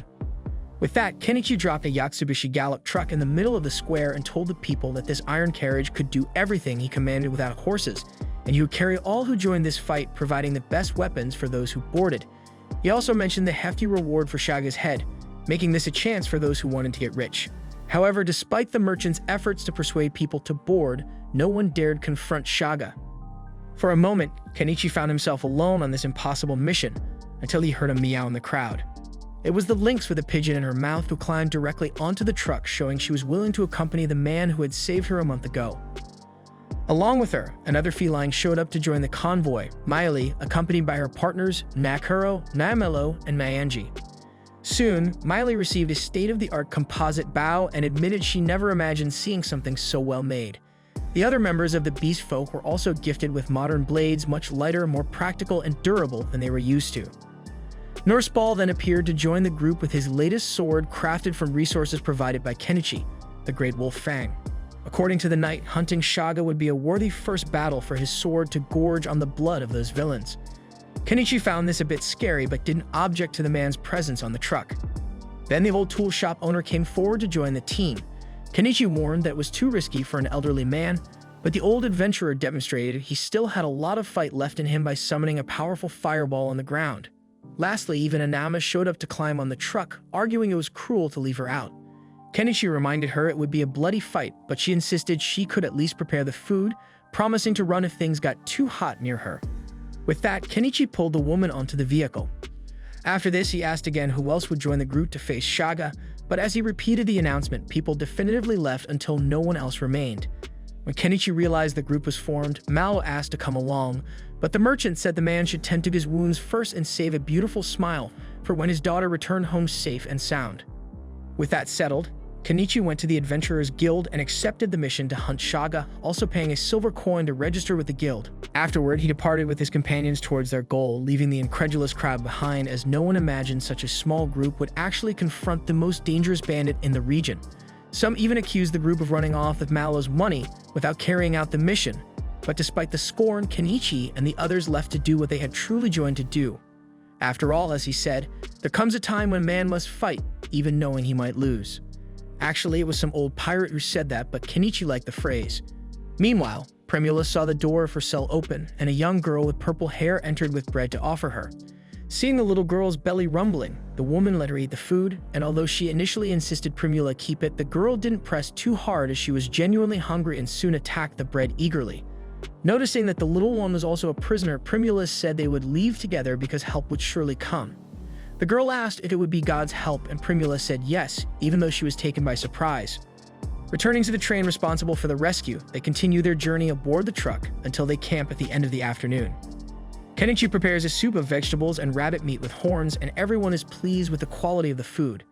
With that, Kenichi dropped a Yatsubishi Gallop truck in the middle of the square and told the people that this iron carriage could do everything he commanded without horses, and he would carry all who joined this fight, providing the best weapons for those who boarded. He also mentioned the hefty reward for Shaga's head, making this a chance for those who wanted to get rich. However, despite the merchant's efforts to persuade people to board, no one dared confront Shaga. For a moment, Kenichi found himself alone on this impossible mission, until he heard a meow in the crowd. It was the lynx with a pigeon in her mouth who climbed directly onto the truck, showing she was willing to accompany the man who had saved her a month ago. Along with her, another feline showed up to join the convoy, Miley, accompanied by her partners Nakuro, Naimelo, and Mayanji. Soon, Miley received a state-of-the-art composite bow and admitted she never imagined seeing something so well made. The other members of the beast folk were also gifted with modern blades, much lighter, more practical, and durable than they were used to. Norseball then appeared to join the group with his latest sword crafted from resources provided by Kenichi, the Great Wolf Fang. According to the knight, hunting Shaga would be a worthy first battle for his sword to gorge on the blood of those villains. Kenichi found this a bit scary but didn't object to the man's presence on the truck. Then the old tool shop owner came forward to join the team. Kenichi warned that it was too risky for an elderly man, but the old adventurer demonstrated he still had a lot of fight left in him by summoning a powerful fireball on the ground. Lastly, even Anama showed up to climb on the truck, arguing it was cruel to leave her out. Kenichi reminded her it would be a bloody fight, but she insisted she could at least prepare the food, promising to run if things got too hot near her. With that, Kenichi pulled the woman onto the vehicle. After this, he asked again who else would join the group to face Shaga, but as he repeated the announcement, people definitively left until no one else remained. When Kenichi realized the group was formed, Malo asked to come along, but the merchant said the man should tend to his wounds first and save a beautiful smile for when his daughter returned home safe and sound. With that settled, Kenichi went to the Adventurers Guild and accepted the mission to hunt Shaga, also paying a silver coin to register with the guild. Afterward, he departed with his companions towards their goal, leaving the incredulous crowd behind as no one imagined such a small group would actually confront the most dangerous bandit in the region. Some even accused the group of running off with Malo's money without carrying out the mission, but despite the scorn, Kenichi and the others left to do what they had truly joined to do. After all, as he said, there comes a time when man must fight, even knowing he might lose. Actually, it was some old pirate who said that, but Kenichi liked the phrase. Meanwhile, Primula saw the door of her cell open, and a young girl with purple hair entered with bread to offer her. Seeing the little girl's belly rumbling, the woman let her eat the food, and although she initially insisted Primula keep it, the girl didn't press too hard as she was genuinely hungry and soon attacked the bread eagerly. Noticing that the little one was also a prisoner, Primula said they would leave together because help would surely come. The girl asked if it would be God's help, and Primula said yes, even though she was taken by surprise. Returning to the train responsible for the rescue, they continue their journey aboard the truck until they camp at the end of the afternoon. Kenichi prepares a soup of vegetables and rabbit meat with horns, and everyone is pleased with the quality of the food.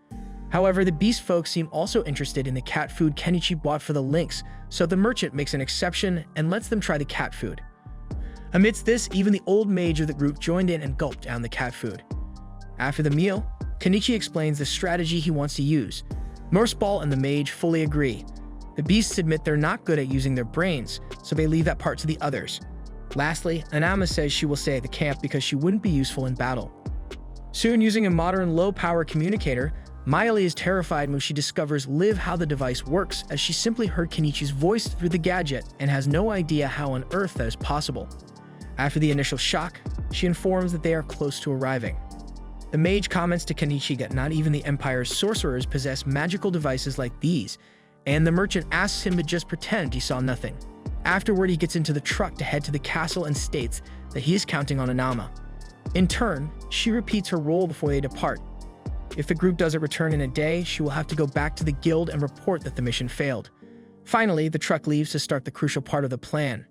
However, the beast folk seem also interested in the cat food Kenichi bought for the lynx, so the merchant makes an exception and lets them try the cat food. Amidst this, even the old mage of the group joined in and gulped down the cat food. After the meal, Kenichi explains the strategy he wants to use. Morseball and the mage fully agree. The beasts admit they're not good at using their brains, so they leave that part to the others. Lastly, Anama says she will stay at the camp because she wouldn't be useful in battle. Soon, using a modern low-power communicator, Miley is terrified when she discovers live how the device works, as she simply heard Kenichi's voice through the gadget and has no idea how on earth that is possible. After the initial shock, she informs that they are close to arriving. The mage comments to Kenichi that not even the Empire's sorcerers possess magical devices like these, and the merchant asks him to just pretend he saw nothing. Afterward, he gets into the truck to head to the castle and states that he is counting on Anama. In turn, she repeats her role before they depart. If the group doesn't return in a day, she will have to go back to the guild and report that the mission failed. Finally, the truck leaves to start the crucial part of the plan.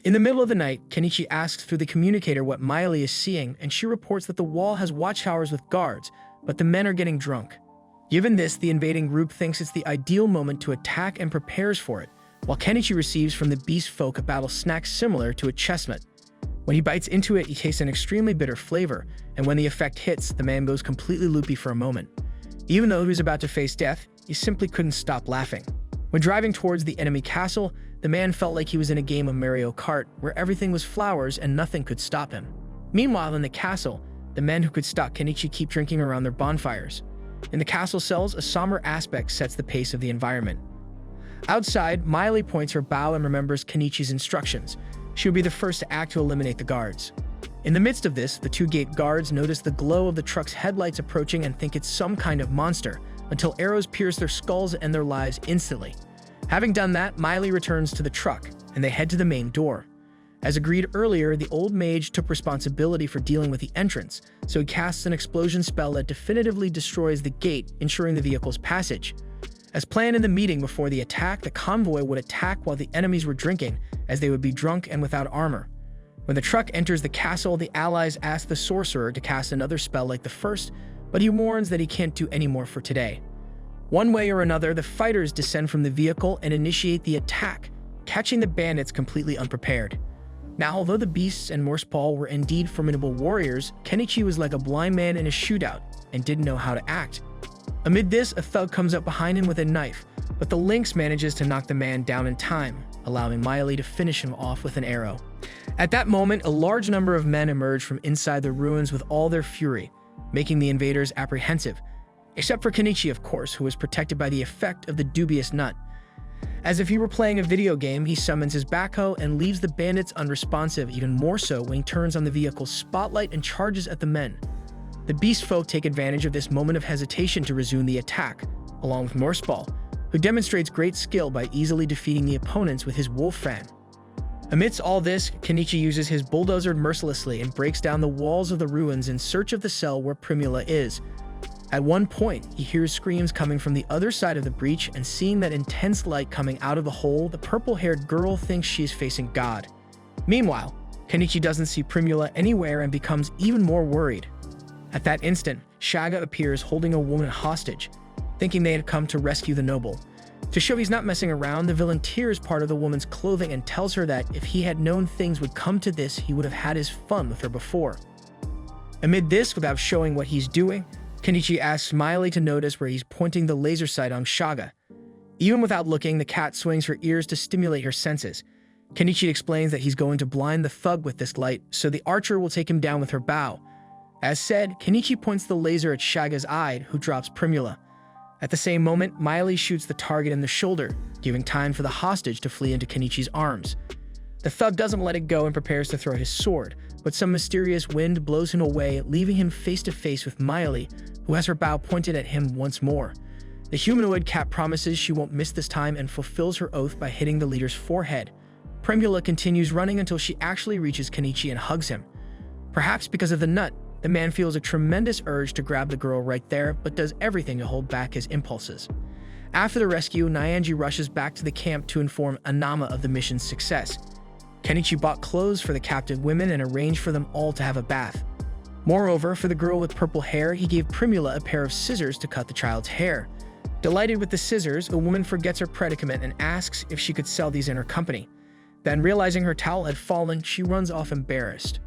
In the middle of the night, Kenichi asks through the communicator what Miley is seeing, and she reports that the wall has watchtowers with guards, but the men are getting drunk. Given this, the invading group thinks it's the ideal moment to attack and prepares for it, while Kenichi receives from the beast folk a battle snack similar to a chestnut. When he bites into it, he tastes an extremely bitter flavor, and when the effect hits, the man goes completely loopy for a moment. Even though he was about to face death, he simply couldn't stop laughing. When driving towards the enemy castle, the man felt like he was in a game of Mario Kart, where everything was flowers and nothing could stop him. Meanwhile, in the castle, the men who could stop Kenichi keep drinking around their bonfires. In the castle cells, a somber aspect sets the pace of the environment. Outside, Miley points her bow and remembers Kenichi's instructions. She will be the first to act to eliminate the guards. In the midst of this, the two gate guards notice the glow of the truck's headlights approaching and think it's some kind of monster, until arrows pierce their skulls and their lives instantly. Having done that, Miley returns to the truck, and they head to the main door. As agreed earlier, the old mage took responsibility for dealing with the entrance, so he casts an explosion spell that definitively destroys the gate, ensuring the vehicle's passage. As planned in the meeting before the attack, the convoy would attack while the enemies were drinking, as they would be drunk and without armor. When the truck enters the castle, the allies ask the sorcerer to cast another spell like the first, but he warns that he can't do any more for today. One way or another, the fighters descend from the vehicle and initiate the attack, catching the bandits completely unprepared. Now, although the beasts and Morseball were indeed formidable warriors, Kenichi was like a blind man in a shootout and didn't know how to act. Amid this, a thug comes up behind him with a knife, but the lynx manages to knock the man down in time, allowing Miley to finish him off with an arrow. At that moment, a large number of men emerge from inside the ruins with all their fury, making the invaders apprehensive, except for Kenichi, of course, who was protected by the effect of the dubious nut. As if he were playing a video game, he summons his backhoe and leaves the bandits unresponsive, even more so when he turns on the vehicle's spotlight and charges at the men. The beast folk take advantage of this moment of hesitation to resume the attack, along with Norseball, who demonstrates great skill by easily defeating the opponents with his wolf fan. Amidst all this, Kenichi uses his bulldozer mercilessly and breaks down the walls of the ruins in search of the cell where Primula is. At one point, he hears screams coming from the other side of the breach, and seeing that intense light coming out of the hole, the purple-haired girl thinks she is facing God. Meanwhile, Kenichi doesn't see Primula anywhere and becomes even more worried. At that instant, Shaga appears holding a woman hostage, thinking they had come to rescue the noble. To show he's not messing around, the villain tears part of the woman's clothing and tells her that if he had known things would come to this, he would have had his fun with her before. Amid this, without showing what he's doing, Kenichi asks Miley to notice where he's pointing the laser sight on Shaga. Even without looking, the cat swings her ears to stimulate her senses. Kenichi explains that he's going to blind the thug with this light, so the archer will take him down with her bow. As said, Kenichi points the laser at Shaga's eye, who drops Primula. At the same moment, Miley shoots the target in the shoulder, giving time for the hostage to flee into Kenichi's arms. The thug doesn't let it go and prepares to throw his sword, but some mysterious wind blows him away, leaving him face to face with Miley, who has her bow pointed at him once more. The humanoid cat promises she won't miss this time and fulfills her oath by hitting the leader's forehead. Primula continues running until she actually reaches Kenichi and hugs him. Perhaps because of the nut, the man feels a tremendous urge to grab the girl right there, but does everything to hold back his impulses. After the rescue, Nyanji rushes back to the camp to inform Anama of the mission's success. Kenichi bought clothes for the captive women and arranged for them all to have a bath. Moreover, for the girl with purple hair, he gave Primula a pair of scissors to cut the child's hair. Delighted with the scissors, the woman forgets her predicament and asks if she could sell these in her company. Then, realizing her towel had fallen, she runs off embarrassed.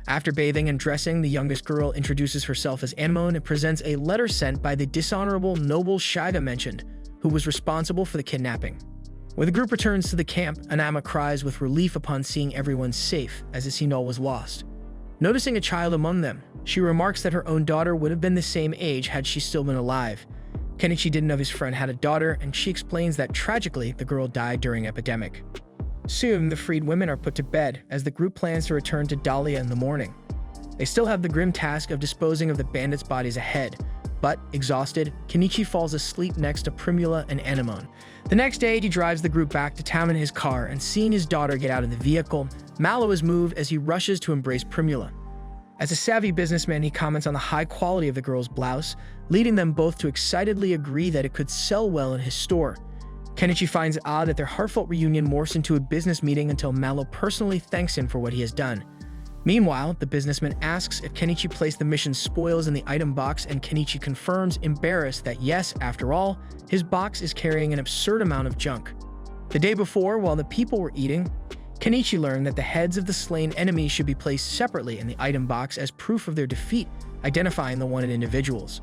After bathing and dressing, the youngest girl introduces herself as Anemone and presents a letter sent by the dishonorable noble Shaga mentioned, who was responsible for the kidnapping. When the group returns to the camp, Anama cries with relief upon seeing everyone safe, as Isinol was lost. Noticing a child among them, she remarks that her own daughter would have been the same age had she still been alive. Kenichi didn't know his friend had a daughter, and she explains that tragically, the girl died during epidemic. Soon, the freed women are put to bed, as the group plans to return to Dahlia in the morning. They still have the grim task of disposing of the bandits' bodies ahead, but, exhausted, Kenichi falls asleep next to Primula and Anemone. The next day, he drives the group back to town in his car, and seeing his daughter get out of the vehicle, Mallow is moved as he rushes to embrace Primula. As a savvy businessman, he comments on the high quality of the girl's blouse, leading them both to excitedly agree that it could sell well in his store. Kenichi finds it odd that their heartfelt reunion morphs into a business meeting until Mallow personally thanks him for what he has done. Meanwhile, the businessman asks if Kenichi placed the mission's spoils in the item box, and Kenichi confirms, embarrassed, that yes, after all, his box is carrying an absurd amount of junk. The day before, while the people were eating, Kenichi learned that the heads of the slain enemies should be placed separately in the item box as proof of their defeat, identifying the wanted individuals.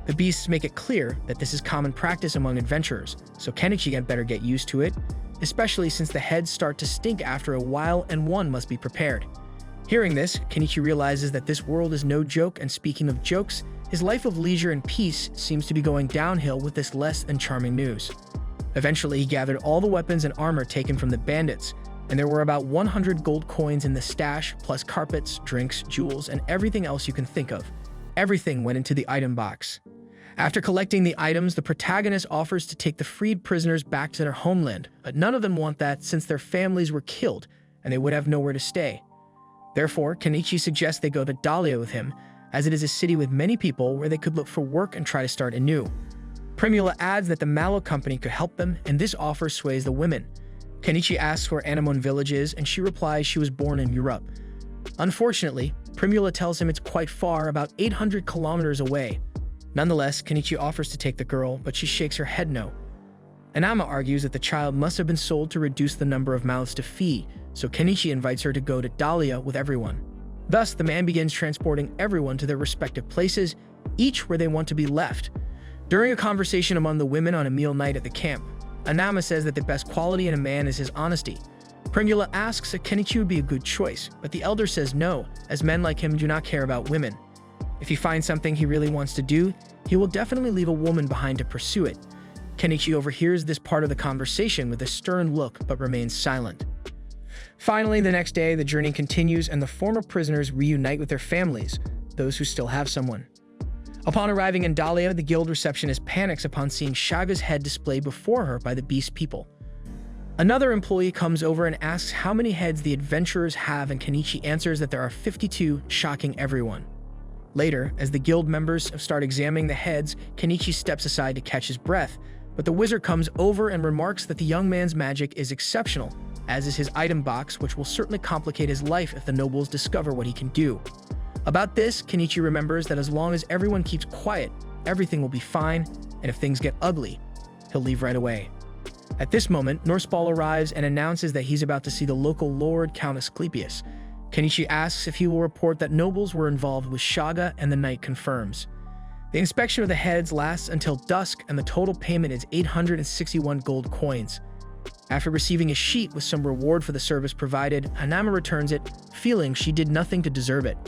The beasts make it clear that this is common practice among adventurers, so Kenichi had better get used to it, especially since the heads start to stink after a while and one must be prepared. Hearing this, Kenichi realizes that this world is no joke, and speaking of jokes, his life of leisure and peace seems to be going downhill with this less than charming news. Eventually, he gathered all the weapons and armor taken from the bandits, and there were about 100 gold coins in the stash, plus carpets, drinks, jewels, and everything else you can think of. Everything went into the item box. After collecting the items, the protagonist offers to take the freed prisoners back to their homeland, but none of them want that since their families were killed and they would have nowhere to stay. Therefore, Kenichi suggests they go to Dahlia with him, as it is a city with many people where they could look for work and try to start anew. Primula adds that the Mallow Company could help them, and this offer sways the women. Kenichi asks where Anemone Village is, and she replies she was born in Europe. Unfortunately, Primula tells him it's quite far, about 800 kilometers away. Nonetheless, Kenichi offers to take the girl, but she shakes her head no. Anama argues that the child must have been sold to reduce the number of mouths to feed, so Kenichi invites her to go to Dahlia with everyone. Thus, the man begins transporting everyone to their respective places, each where they want to be left. During a conversation among the women on a meal night at the camp, Anama says that the best quality in a man is his honesty. Pringula asks if Kenichi would be a good choice, but the elder says no, as men like him do not care about women. If he finds something he really wants to do, he will definitely leave a woman behind to pursue it. Kenichi overhears this part of the conversation with a stern look but remains silent. Finally, the next day, the journey continues and the former prisoners reunite with their families, those who still have someone. Upon arriving in Dahlia, the guild receptionist panics upon seeing Shaga's head displayed before her by the beast people. Another employee comes over and asks how many heads the adventurers have, and Kenichi answers that there are 52, shocking everyone. Later, as the guild members start examining the heads, Kenichi steps aside to catch his breath, but the wizard comes over and remarks that the young man's magic is exceptional, as is his item box, which will certainly complicate his life if the nobles discover what he can do. About this, Kenichi remembers that as long as everyone keeps quiet, everything will be fine, and if things get ugly, he'll leave right away. At this moment, Norseball arrives and announces that he's about to see the local lord, Count Asclepius. Kenichi asks if he will report that nobles were involved with Shaga, and the knight confirms. The inspection of the heads lasts until dusk, and the total payment is 861 gold coins. After receiving a sheet with some reward for the service provided, Hanama returns it, feeling she did nothing to deserve it.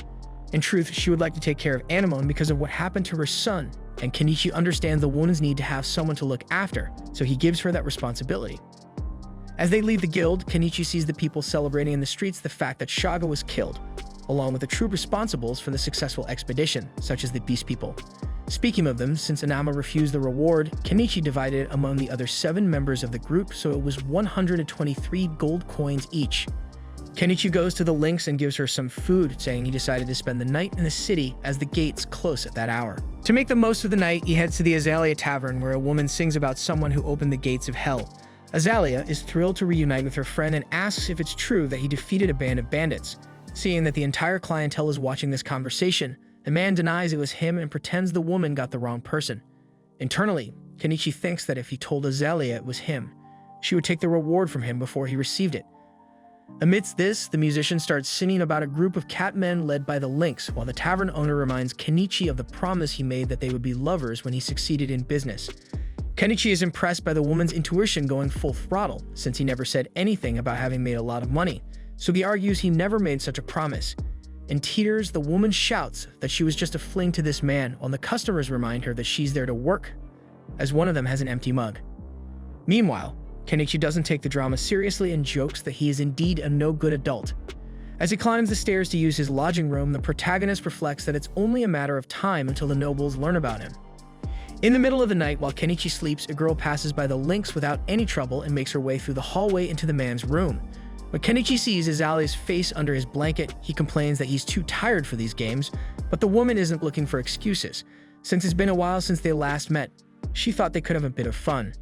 In truth, she would like to take care of Anemone because of what happened to her son, and Kenichi understands the woman's need to have someone to look after, so he gives her that responsibility. As they leave the guild, Kenichi sees the people celebrating in the streets the fact that Shaga was killed, along with the true responsibles for the successful expedition, such as the Beast People. Speaking of them, since Anama refused the reward, Kenichi divided it among the other 7 members of the group, so it was 123 gold coins each. Kenichi goes to the Lynx and gives her some food, saying he decided to spend the night in the city as the gates close at that hour. To make the most of the night, he heads to the Azalea Tavern, where a woman sings about someone who opened the gates of hell. Azalea is thrilled to reunite with her friend and asks if it's true that he defeated a band of bandits. Seeing that the entire clientele is watching this conversation, the man denies it was him and pretends the woman got the wrong person. Internally, Kenichi thinks that if he told Azalea it was him, she would take the reward from him before he received it. Amidst this, the musician starts singing about a group of catmen led by the Lynx, while the tavern owner reminds Kenichi of the promise he made that they would be lovers when he succeeded in business. Kenichi is impressed by the woman's intuition going full throttle, since he never said anything about having made a lot of money, so he argues he never made such a promise. In tears, the woman shouts that she was just a fling to this man, while the customers remind her that she's there to work, as one of them has an empty mug. Meanwhile, Kenichi doesn't take the drama seriously and jokes that he is indeed a no-good adult. As he climbs the stairs to use his lodging room, the protagonist reflects that it's only a matter of time until the nobles learn about him. In the middle of the night, while Kenichi sleeps, a girl passes by the Lynx without any trouble and makes her way through the hallway into the man's room. When Kenichi sees Azalea's face under his blanket, he complains that he's too tired for these games, but the woman isn't looking for excuses. Since it's been a while since they last met, she thought they could have a bit of fun.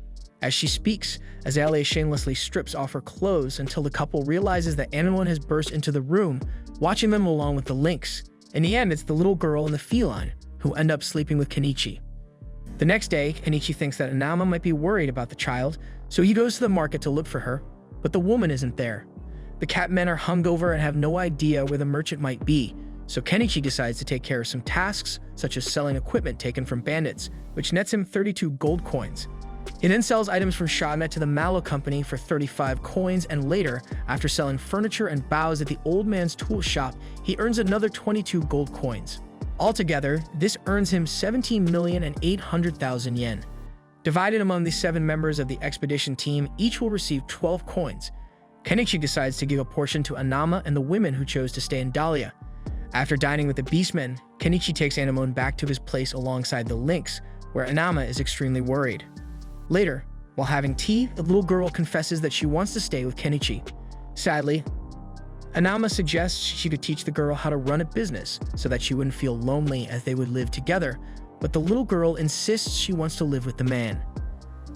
As she speaks, Azalea shamelessly strips off her clothes until the couple realizes that Anemone has burst into the room, watching them along with the Lynx. In the end, it's the little girl and the feline who end up sleeping with Kenichi. The next day, Kenichi thinks that Anama might be worried about the child, so he goes to the market to look for her, but the woman isn't there. The catmen are hungover and have no idea where the merchant might be, so Kenichi decides to take care of some tasks, such as selling equipment taken from bandits, which nets him 32 gold coins. He then sells items from Shadmet to the Mallow Company for 35 coins, and later, after selling furniture and boughs at the old man's tool shop, he earns another 22 gold coins. Altogether, this earns him 17,800,000 yen. Divided among the 7 members of the expedition team, each will receive 12 coins. Kenichi decides to give a portion to Anama and the women who chose to stay in Dahlia. After dining with the Beastmen, Kenichi takes Anemone back to his place alongside the Lynx, where Anama is extremely worried. Later, while having tea, the little girl confesses that she wants to stay with Kenichi. Sadly, Anama suggests she could teach the girl how to run a business so that she wouldn't feel lonely as they would live together, but the little girl insists she wants to live with the man.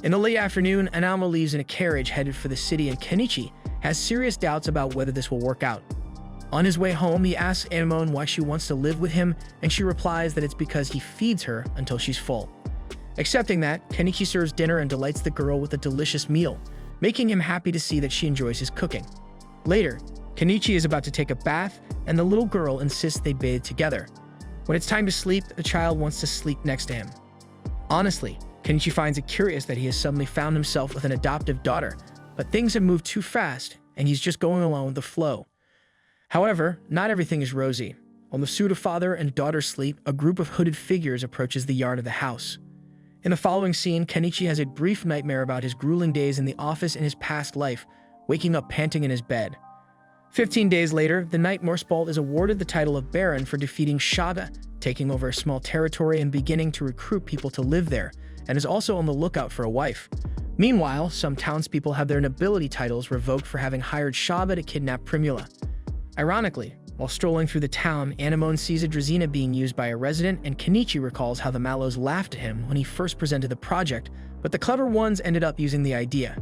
In the late afternoon, Anama leaves in a carriage headed for the city, and Kenichi has serious doubts about whether this will work out. On his way home, he asks Anemone why she wants to live with him, and she replies that it's because he feeds her until she's full. Accepting that, Kenichi serves dinner and delights the girl with a delicious meal, making him happy to see that she enjoys his cooking. Later, Kenichi is about to take a bath, and the little girl insists they bathe together. When it's time to sleep, the child wants to sleep next to him. Honestly, Kenichi finds it curious that he has suddenly found himself with an adoptive daughter, but things have moved too fast, and he's just going along with the flow. However, not everything is rosy. While the pseudo-father and daughter sleep, a group of hooded figures approaches the yard of the house. In the following scene, Kenichi has a brief nightmare about his grueling days in the office in his past life, waking up panting in his bed. 15 days later, the Knight Morsbald is awarded the title of Baron for defeating Shaga, taking over a small territory and beginning to recruit people to live there, and is also on the lookout for a wife. Meanwhile, some townspeople have their nobility titles revoked for having hired Shaba to kidnap Primula. Ironically, while strolling through the town, Anemone sees a Drazina being used by a resident, and Kenichi recalls how the Mallows laughed at him when he first presented the project, but the clever ones ended up using the idea.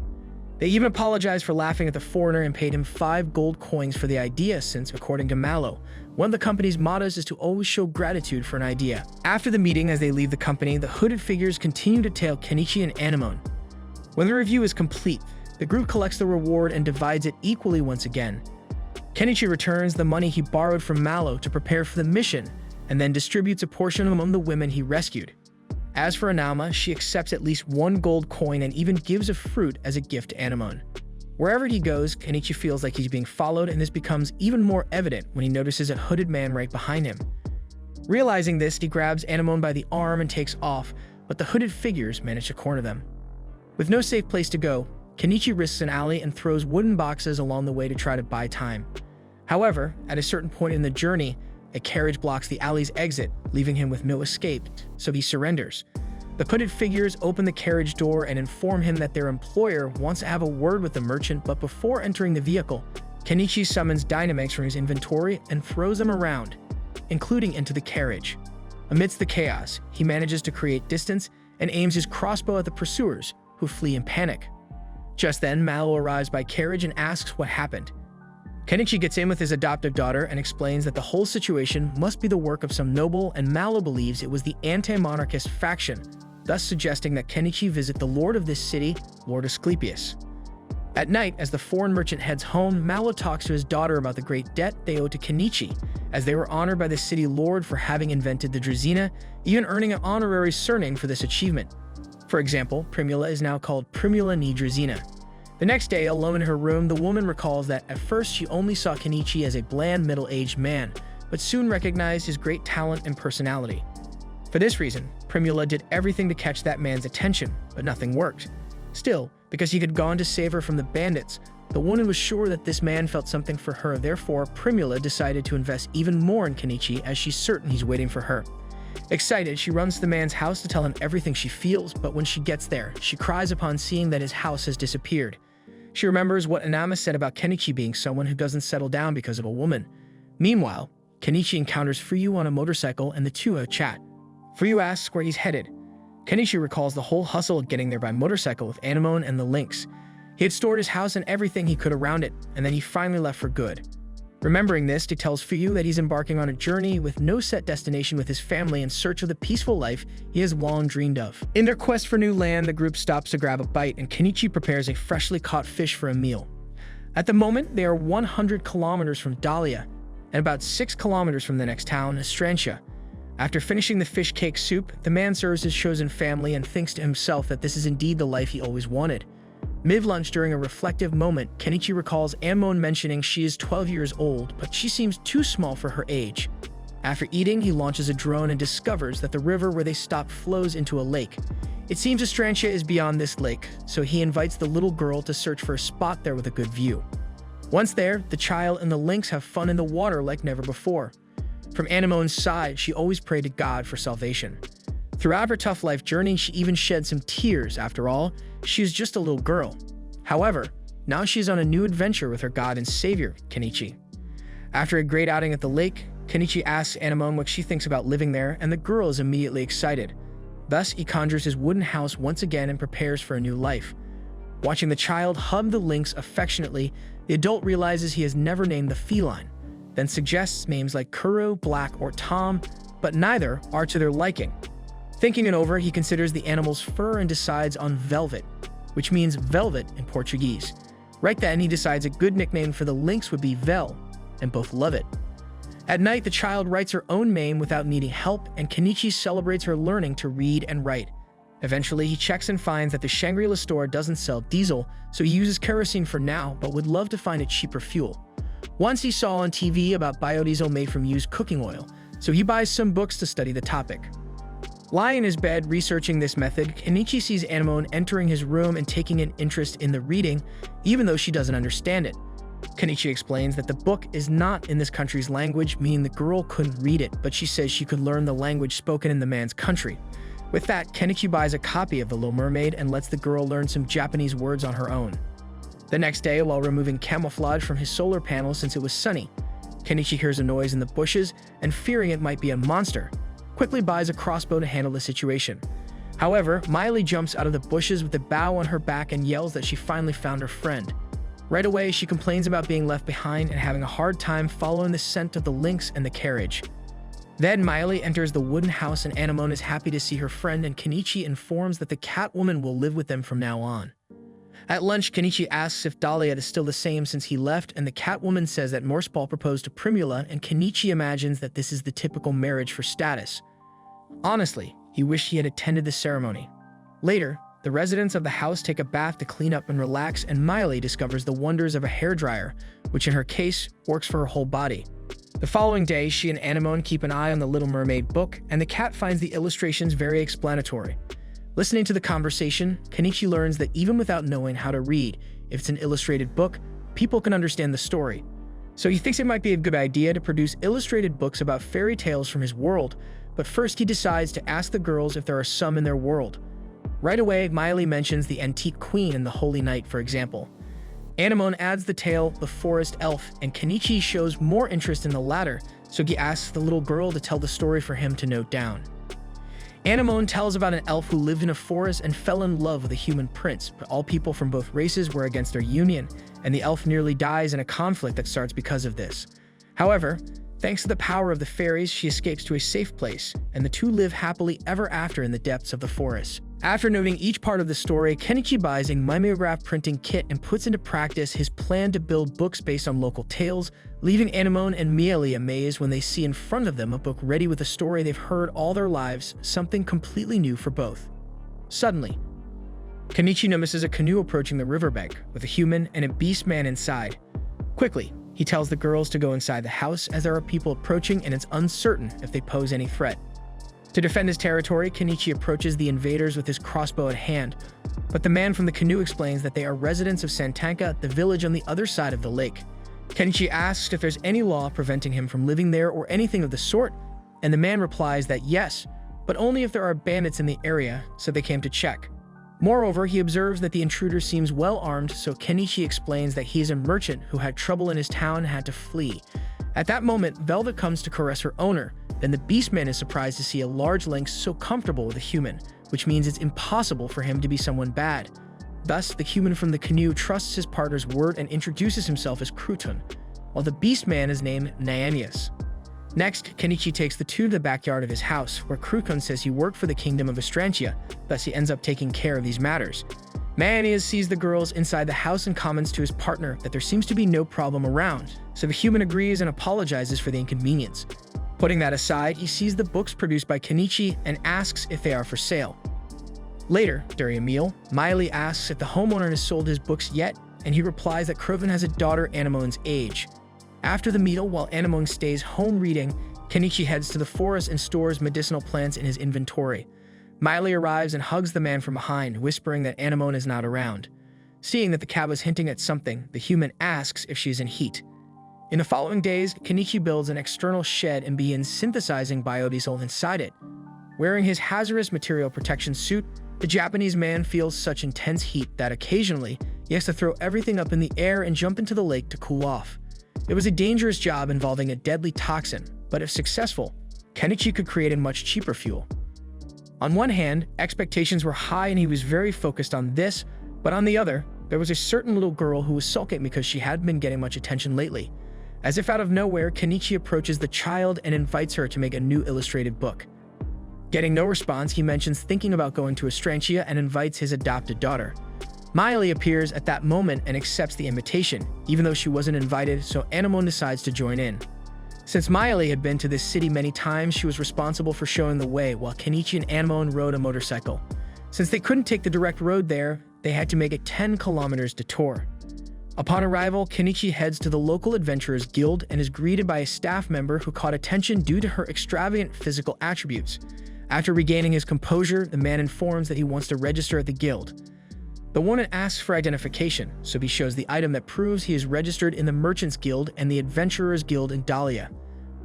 They even apologized for laughing at the foreigner and paid him 5 gold coins for the idea since, according to Mallow, one of the company's mottos is to always show gratitude for an idea. After the meeting, as they leave the company, the hooded figures continue to tail Kenichi and Anemone. When the review is complete, the group collects the reward and divides it equally once again. Kenichi returns the money he borrowed from Mallow to prepare for the mission, and then distributes a portion among the women he rescued. As for Anama, she accepts at least 1 gold coin and even gives a fruit as a gift to Anemone. Wherever he goes, Kenichi feels like he's being followed, and this becomes even more evident when he notices a hooded man right behind him. Realizing this, he grabs Anemone by the arm and takes off, but the hooded figures manage to corner them. With no safe place to go, Kenichi risks an alley and throws wooden boxes along the way to try to buy time. However, at a certain point in the journey, a carriage blocks the alley's exit, leaving him with no escape, so he surrenders. The hooded figures open the carriage door and inform him that their employer wants to have a word with the merchant, but before entering the vehicle, Kenichi summons Dynamax from his inventory and throws them around, including into the carriage. Amidst the chaos, he manages to create distance and aims his crossbow at the pursuers, who flee in panic. Just then, Mallow arrives by carriage and asks what happened. Kenichi gets in with his adoptive daughter and explains that the whole situation must be the work of some noble, and Mallow believes it was the anti-monarchist faction, thus suggesting that Kenichi visit the lord of this city, Lord Asclepius. At night, as the foreign merchant heads home, Mallow talks to his daughter about the great debt they owe to Kenichi, as they were honored by the city lord for having invented the Drazina, even earning an honorary surname for this achievement. For example, Primula is now called Primula ni Drazina. The next day, alone in her room, the woman recalls that at first she only saw Kenichi as a bland middle-aged man, but soon recognized his great talent and personality. For this reason, Primula did everything to catch that man's attention, but nothing worked. Still, because he had gone to save her from the bandits, the woman was sure that this man felt something for her. Therefore, Primula decided to invest even more in Kenichi, as she's certain he's waiting for her. Excited, she runs to the man's house to tell him everything she feels, but when she gets there, she cries upon seeing that his house has disappeared. She remembers what Anama said about Kenichi being someone who doesn't settle down because of a woman. Meanwhile, Kenichi encounters Fuyu on a motorcycle and the two have a chat. Fuyu asks where he's headed. Kenichi recalls the whole hustle of getting there by motorcycle with Anemone and the Lynx. He had stored his house and everything he could around it, and then he finally left for good. Remembering this, he tells Fuyu that he's embarking on a journey with no set destination with his family in search of the peaceful life he has long dreamed of. In their quest for new land, the group stops to grab a bite, and Kenichi prepares a freshly caught fish for a meal. At the moment, they are 100 kilometers from Dahlia, and about 6 kilometers from the next town, Estrantia. After finishing the fish cake soup, the man serves his chosen family and thinks to himself that this is indeed the life he always wanted. Mid-lunch, during a reflective moment, Kenichi recalls Anemone mentioning she is 12 years old, but she seems too small for her age. After eating, he launches a drone and discovers that the river where they stop flows into a lake. It seems Estrantia is beyond this lake, so he invites the little girl to search for a spot there with a good view. Once there, the child and the lynx have fun in the water like never before. From Anemone's side, she always prayed to God for salvation. Throughout her tough life journey, she even shed some tears. After all, she is just a little girl. However, now she is on a new adventure with her god and savior, Kenichi. After a great outing at the lake, Kenichi asks Anemone what she thinks about living there, and the girl is immediately excited. Thus, he conjures his wooden house once again and prepares for a new life. Watching the child hug the lynx affectionately, the adult realizes he has never named the feline, then suggests names like Kuro, Black, or Tom, but neither are to their liking. Thinking it over, he considers the animal's fur and decides on Velvet, which means velvet in Portuguese. Right then, he decides a good nickname for the lynx would be Vel, and both love it. At night, the child writes her own name without needing help, and Kenichi celebrates her learning to read and write. Eventually, he checks and finds that the Shangri-La store doesn't sell diesel, so he uses kerosene for now, but would love to find a cheaper fuel. Once he saw on TV about biodiesel made from used cooking oil, so he buys some books to study the topic. Lying in his bed researching this method, Kenichi sees Anemone entering his room and taking an interest in the reading, even though she doesn't understand it. Kenichi explains that the book is not in this country's language, meaning the girl couldn't read it, but she says she could learn the language spoken in the man's country. With that, Kenichi buys a copy of The Little Mermaid and lets the girl learn some Japanese words on her own. The next day, while removing camouflage from his solar panel since it was sunny, Kenichi hears a noise in the bushes and, fearing it might be a monster, quickly buys a crossbow to handle the situation. However, Miley jumps out of the bushes with a bow on her back and yells that she finally found her friend. Right away, she complains about being left behind and having a hard time following the scent of the lynx and the carriage. Then Miley enters the wooden house and Anemone is happy to see her friend, and Kenichi informs that the Catwoman will live with them from now on. At lunch, Kenichi asks if Dahlia is still the same since he left, and the Catwoman says that Morseball proposed to Primula, and Kenichi imagines that this is the typical marriage for status. Honestly, he wished he had attended the ceremony. Later, the residents of the house take a bath to clean up and relax, and Miley discovers the wonders of a hairdryer, which in her case works for her whole body. The following day, she and Anemone keep an eye on the Little Mermaid book, and the cat finds the illustrations very explanatory. Listening to the conversation, Kenichi learns that even without knowing how to read, if it's an illustrated book, people can understand the story. So he thinks it might be a good idea to produce illustrated books about fairy tales from his world, but first he decides to ask the girls if there are some in their world. Right away, Miley mentions the Antique Queen and the Holy Knight, for example. Anemone adds the tale, The Forest Elf, and Kenichi shows more interest in the latter, so he asks the little girl to tell the story for him to note down. Anemone tells about an elf who lived in a forest and fell in love with a human prince, but all people from both races were against their union, and the elf nearly dies in a conflict that starts because of this. However, thanks to the power of the fairies, she escapes to a safe place, and the two live happily ever after in the depths of the forest. After noting each part of the story, Kenichi buys a mimeograph printing kit and puts into practice his plan to build books based on local tales, leaving Anemone and Miele amazed when they see in front of them a book ready with a story they've heard all their lives, something completely new for both. Suddenly, Kenichi notices a canoe approaching the riverbank, with a human and a beast man inside. Quickly, he tells the girls to go inside the house as there are people approaching and it's uncertain if they pose any threat. To defend his territory, Kenichi approaches the invaders with his crossbow at hand, but the man from the canoe explains that they are residents of Santanka, the village on the other side of the lake. Kenichi asks if there's any law preventing him from living there or anything of the sort, and the man replies that yes, but only if there are bandits in the area, so they came to check. Moreover, he observes that the intruder seems well armed, so Kenichi explains that he is a merchant who had trouble in his town and had to flee. At that moment, Velvet comes to caress her owner. Then the Beastman is surprised to see a large lynx so comfortable with a human, which means it's impossible for him to be someone bad. Thus, the human from the canoe trusts his partner's word and introduces himself as Crouton, while the Beastman is named Naanius. Next, Kenichi takes the two to the backyard of his house, where Crouton says he worked for the kingdom of Estrantia, thus he ends up taking care of these matters. Naanius sees the girls inside the house and comments to his partner that there seems to be no problem around, so the human agrees and apologizes for the inconvenience. Putting that aside, he sees the books produced by Kenichi and asks if they are for sale. Later, during a meal, Miley asks if the homeowner has sold his books yet, and he replies that Crouton has a daughter Anemone's age. After the meal, while Anemone stays home reading, Kenichi heads to the forest and stores medicinal plants in his inventory. Miley arrives and hugs the man from behind, whispering that Anemone is not around. Seeing that the cat was hinting at something, the human asks if she is in heat. In the following days, Kenichi builds an external shed and begins synthesizing biodiesel inside it. Wearing his hazardous material protection suit, the Japanese man feels such intense heat that occasionally he has to throw everything up in the air and jump into the lake to cool off. It was a dangerous job involving a deadly toxin, but if successful, Kenichi could create a much cheaper fuel. On one hand, expectations were high and he was very focused on this, but on the other, there was a certain little girl who was sulking because she hadn't been getting much attention lately. As if out of nowhere, Kenichi approaches the child and invites her to make a new illustrated book. Getting no response, he mentions thinking about going to Estrantia and invites his adopted daughter. Miley appears at that moment and accepts the invitation, even though she wasn't invited, so Anemone decides to join in. Since Miley had been to this city many times, she was responsible for showing the way while Kenichi and Anemone rode a motorcycle. Since they couldn't take the direct road there, they had to make a 10 kilometers detour. Upon arrival, Kenichi heads to the local adventurers guild and is greeted by a staff member who caught attention due to her extravagant physical attributes. After regaining his composure, the man informs that he wants to register at the guild. The woman asks for identification, so he shows the item that proves he is registered in the Merchants Guild and the Adventurers Guild in Dahlia.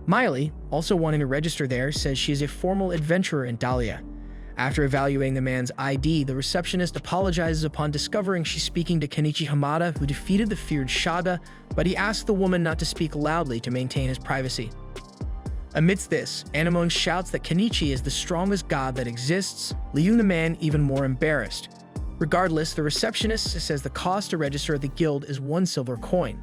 Miley, also wanting to register there, says she is a formal adventurer in Dahlia. After evaluating the man's ID, the receptionist apologizes upon discovering she's speaking to Kenichi Hamada, who defeated the feared Shada, but he asks the woman not to speak loudly to maintain his privacy. Amidst this, Anemone shouts that Kenichi is the strongest god that exists, leaving the man even more embarrassed. Regardless, the receptionist says the cost to register at the guild is 1 silver coin.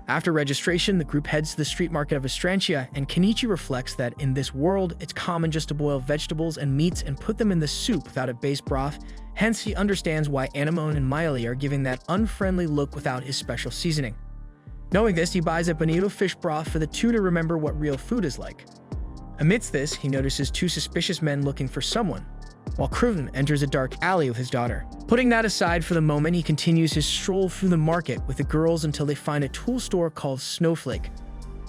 After registration, the group heads to the street market of Estrantia, and Kenichi reflects that in this world, it's common just to boil vegetables and meats and put them in the soup without a base broth. Hence, he understands why Anemone and Miley are giving that unfriendly look without his special seasoning. Knowing this, he buys a bonito fish broth for the two to remember what real food is like. Amidst this, he notices 2 suspicious men looking for someone, while Cruton enters a dark alley with his daughter. Putting that aside for the moment, he continues his stroll through the market with the girls until they find a tool store called Snowflake.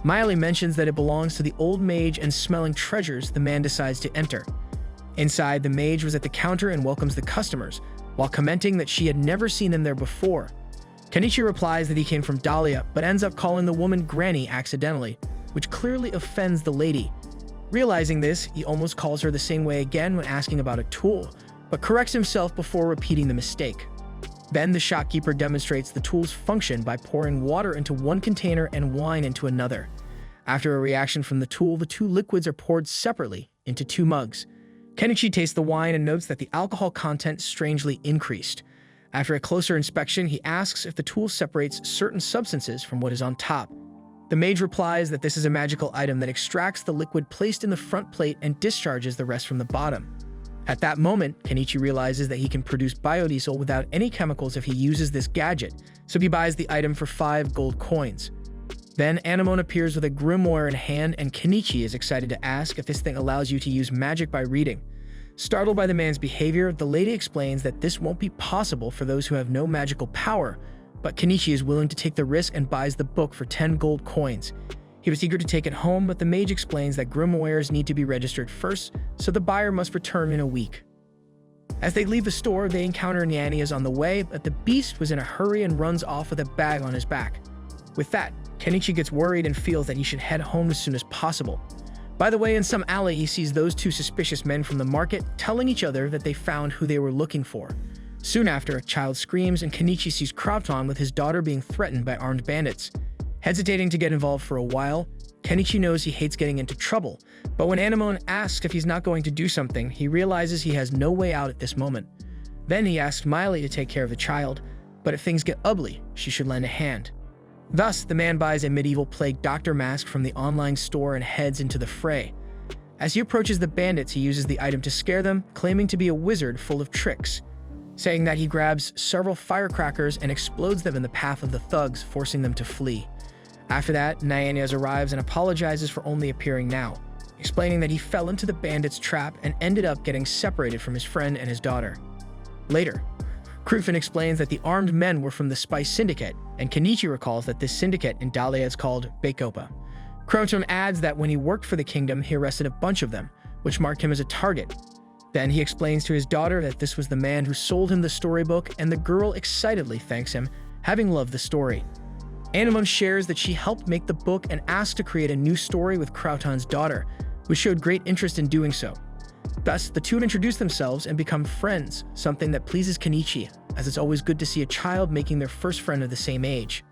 Miley mentions that it belongs to the old mage, and smelling treasures, the man decides to enter. Inside, the mage was at the counter and welcomes the customers, while commenting that she had never seen them there before. Kenichi replies that he came from Dahlia, but ends up calling the woman Granny accidentally, which clearly offends the lady. Realizing this, he almost calls her the same way again when asking about a tool, but corrects himself before repeating the mistake. Then the shopkeeper demonstrates the tool's function by pouring water into one container and wine into another. After a reaction from the tool, the 2 liquids are poured separately into 2 mugs. Kenichi tastes the wine and notes that the alcohol content strangely increased. After a closer inspection, he asks if the tool separates certain substances from what is on top. The mage replies that this is a magical item that extracts the liquid placed in the front plate and discharges the rest from the bottom. At that moment, Kenichi realizes that he can produce biodiesel without any chemicals if he uses this gadget, so he buys the item for 5 gold coins. Then Anemone appears with a grimoire in hand, and Kenichi is excited to ask if this thing allows you to use magic by reading. Startled by the man's behavior, the lady explains that this won't be possible for those who have no magical power, but Kenichi is willing to take the risk and buys the book for 10 gold coins. He was eager to take it home, but the mage explains that grimoires need to be registered first, so the buyer must return in a week. As they leave the store, they encounter Nyanias on the way, but the beast was in a hurry and runs off with a bag on his back. With that, Kenichi gets worried and feels that he should head home as soon as possible. By the way, in some alley, he sees those 2 suspicious men from the market telling each other that they found who they were looking for. Soon after, a child screams, and Kenichi sees Crouton with his daughter being threatened by armed bandits. Hesitating to get involved for a while, Kenichi knows he hates getting into trouble, but when Anemone asks if he's not going to do something, he realizes he has no way out at this moment. Then he asks Miley to take care of the child, but if things get ugly, she should lend a hand. Thus, the man buys a medieval plague doctor mask from the online store and heads into the fray. As he approaches the bandits, he uses the item to scare them, claiming to be a wizard full of tricks. Saying that, he grabs several firecrackers and explodes them in the path of the thugs, forcing them to flee. After that, Nyanias arrives and apologizes for only appearing now, explaining that he fell into the bandits' trap and ended up getting separated from his friend and his daughter. Later, Cruton explains that the armed men were from the Spice Syndicate, and Kenichi recalls that this syndicate in Dahlia is called Bacopa. Cruton adds that when he worked for the kingdom, he arrested a bunch of them, which marked him as a target. Then he explains to his daughter that this was the man who sold him the storybook, and the girl excitedly thanks him, having loved the story. Anemone shares that she helped make the book and asked to create a new story with Crouton's daughter, who showed great interest in doing so. Thus, the two introduce themselves and become friends, something that pleases Kenichi, as it's always good to see a child making their first friend of the same age.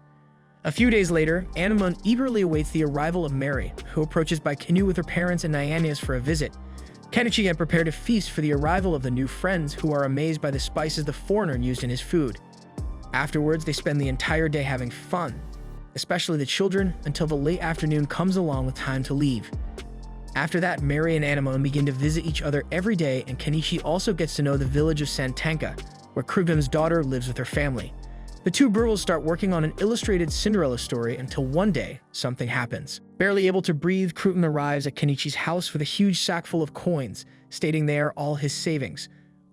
A few days later, Anemone eagerly awaits the arrival of Mary, who approaches by canoe with her parents and Nyanias for a visit. Kenichi had prepared a feast for the arrival of the new friends, who are amazed by the spices the foreigner used in his food. Afterwards, they spend the entire day having fun, especially the children, until the late afternoon comes along with time to leave. After that, Mary and Anemone begin to visit each other every day, and Kenichi also gets to know the village of Santanka, where Cruton's daughter lives with her family. The two girls start working on an illustrated Cinderella story until one day, something happens. Barely able to breathe, Cruton arrives at Kenichi's house with a huge sack full of coins, stating they are all his savings.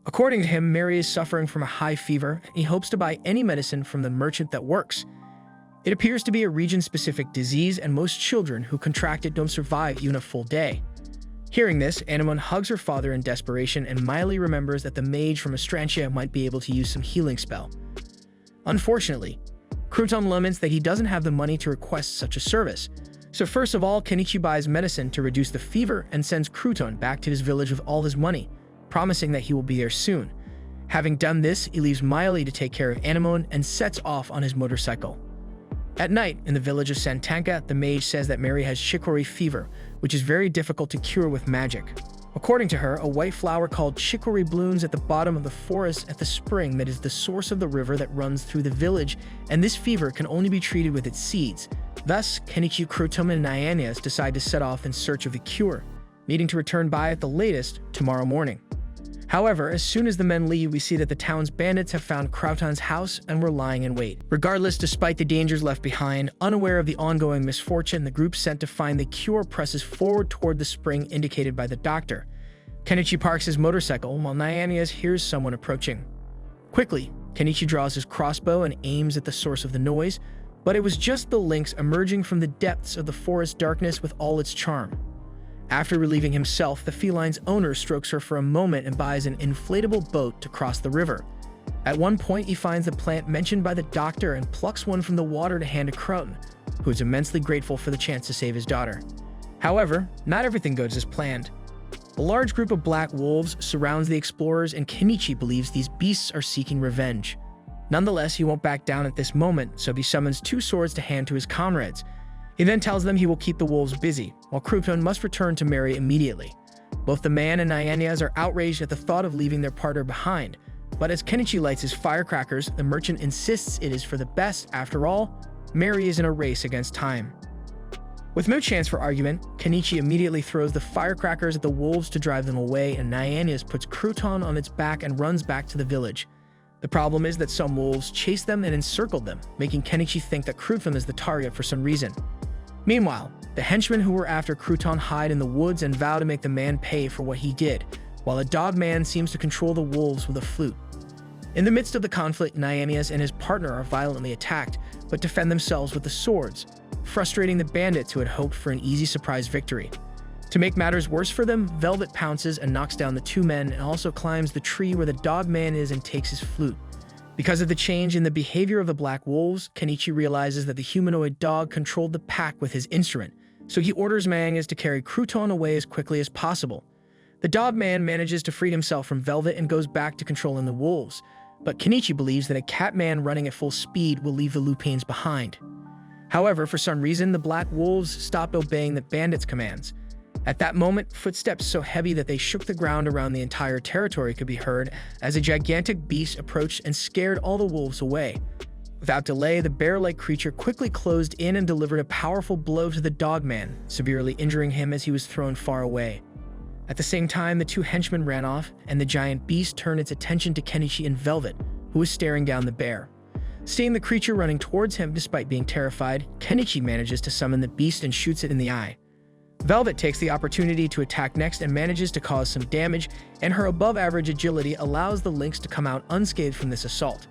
According to him, Mary is suffering from a high fever, and he hopes to buy any medicine from the merchant that works. It appears to be a region-specific disease, and most children who contract it don't survive even a full day. Hearing this, Anemone hugs her father in desperation and mildly remembers that the mage from Astrantia might be able to use some healing spell. Unfortunately, Crouton laments that he doesn't have the money to request such a service. So first of all, Kenichi buys medicine to reduce the fever and sends Crouton back to his village with all his money, promising that he will be there soon. Having done this, he leaves Miley to take care of Anemone and sets off on his motorcycle. At night, in the village of Santanka, the mage says that Mary has chicory fever, which is very difficult to cure with magic. According to her, a white flower called chicory blooms at the bottom of the forest at the spring that is the source of the river that runs through the village, and this fever can only be treated with its seeds. Thus, Kenichi, Crouton, and Naianias decide to set off in search of the cure, needing to return by at the latest tomorrow morning. However, as soon as the men leave, we see that the town's bandits have found Crouton's house and were lying in wait. Regardless, despite the dangers left behind, unaware of the ongoing misfortune, the group sent to find the cure presses forward toward the spring indicated by the doctor. Kenichi parks his motorcycle while Naianias hears someone approaching. Quickly, Kenichi draws his crossbow and aims at the source of the noise, but it was just the lynx emerging from the depths of the forest darkness with all its charm. After relieving himself, the feline's owner strokes her for a moment and buys an inflatable boat to cross the river. At one point, he finds the plant mentioned by the doctor and plucks one from the water to hand to Crouton, who is immensely grateful for the chance to save his daughter. However, not everything goes as planned. A large group of black wolves surrounds the explorers, and Kenichi believes these beasts are seeking revenge. Nonetheless, he won't back down at this moment, so he summons two swords to hand to his comrades. He then tells them he will keep the wolves busy, while Crouton must return to Mary immediately. Both the man and Naianias are outraged at the thought of leaving their partner behind, but as Kenichi lights his firecrackers, the merchant insists it is for the best. After all, Mary is in a race against time. With no chance for argument, Kenichi immediately throws the firecrackers at the wolves to drive them away, and Naianias puts Crouton on its back and runs back to the village. The problem is that some wolves chased them and encircled them, making Kenichi think that Crouton is the target for some reason. Meanwhile, the henchmen who were after Crouton hide in the woods and vow to make the man pay for what he did, while a dog man seems to control the wolves with a flute. In the midst of the conflict, Naianias and his partner are violently attacked, but defend themselves with the swords, frustrating the bandits who had hoped for an easy surprise victory. To make matters worse for them, Velvet pounces and knocks down the two men and also climbs the tree where the dog man is and takes his flute. Because of the change in the behavior of the black wolves, Kenichi realizes that the humanoid dog controlled the pack with his instrument, so he orders Naianias to carry Crouton away as quickly as possible. The dog man manages to free himself from Velvet and goes back to controlling the wolves, but Kenichi believes that a cat man running at full speed will leave the lupines behind. However, for some reason, the black wolves stopped obeying the bandits' commands. At that moment, footsteps so heavy that they shook the ground around the entire territory could be heard as a gigantic beast approached and scared all the wolves away. Without delay, the bear-like creature quickly closed in and delivered a powerful blow to the dogman, severely injuring him as he was thrown far away. At the same time, the two henchmen ran off, and the giant beast turned its attention to Kenichi and Velvet, who was staring down the bear. Seeing the creature running towards him despite being terrified, Kenichi manages to summon the beast and shoots it in the eye. Velvet takes the opportunity to attack next and manages to cause some damage, and her above-average agility allows the lynx to come out unscathed from this assault.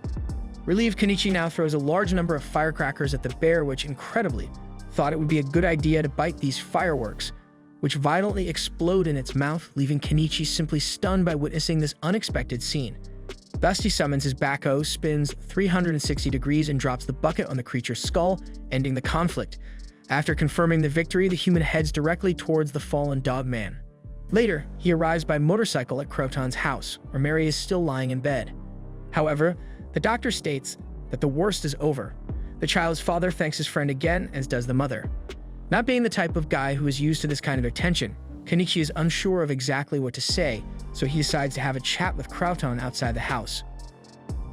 Relieved, Kenichi now throws a large number of firecrackers at the bear, which, incredibly, thought it would be a good idea to bite these fireworks, which violently explode in its mouth, leaving Kenichi simply stunned by witnessing this unexpected scene. Thus, he summons his backhoe, spins 360 degrees, and drops the bucket on the creature's skull, ending the conflict. After confirming the victory, the human heads directly towards the fallen dogman. Later, he arrives by motorcycle at Crouton's house, where Mary is still lying in bed. However, the doctor states that the worst is over. The child's father thanks his friend again, as does the mother. Not being the type of guy who is used to this kind of attention, Kenichi is unsure of exactly what to say, so he decides to have a chat with Crouton outside the house.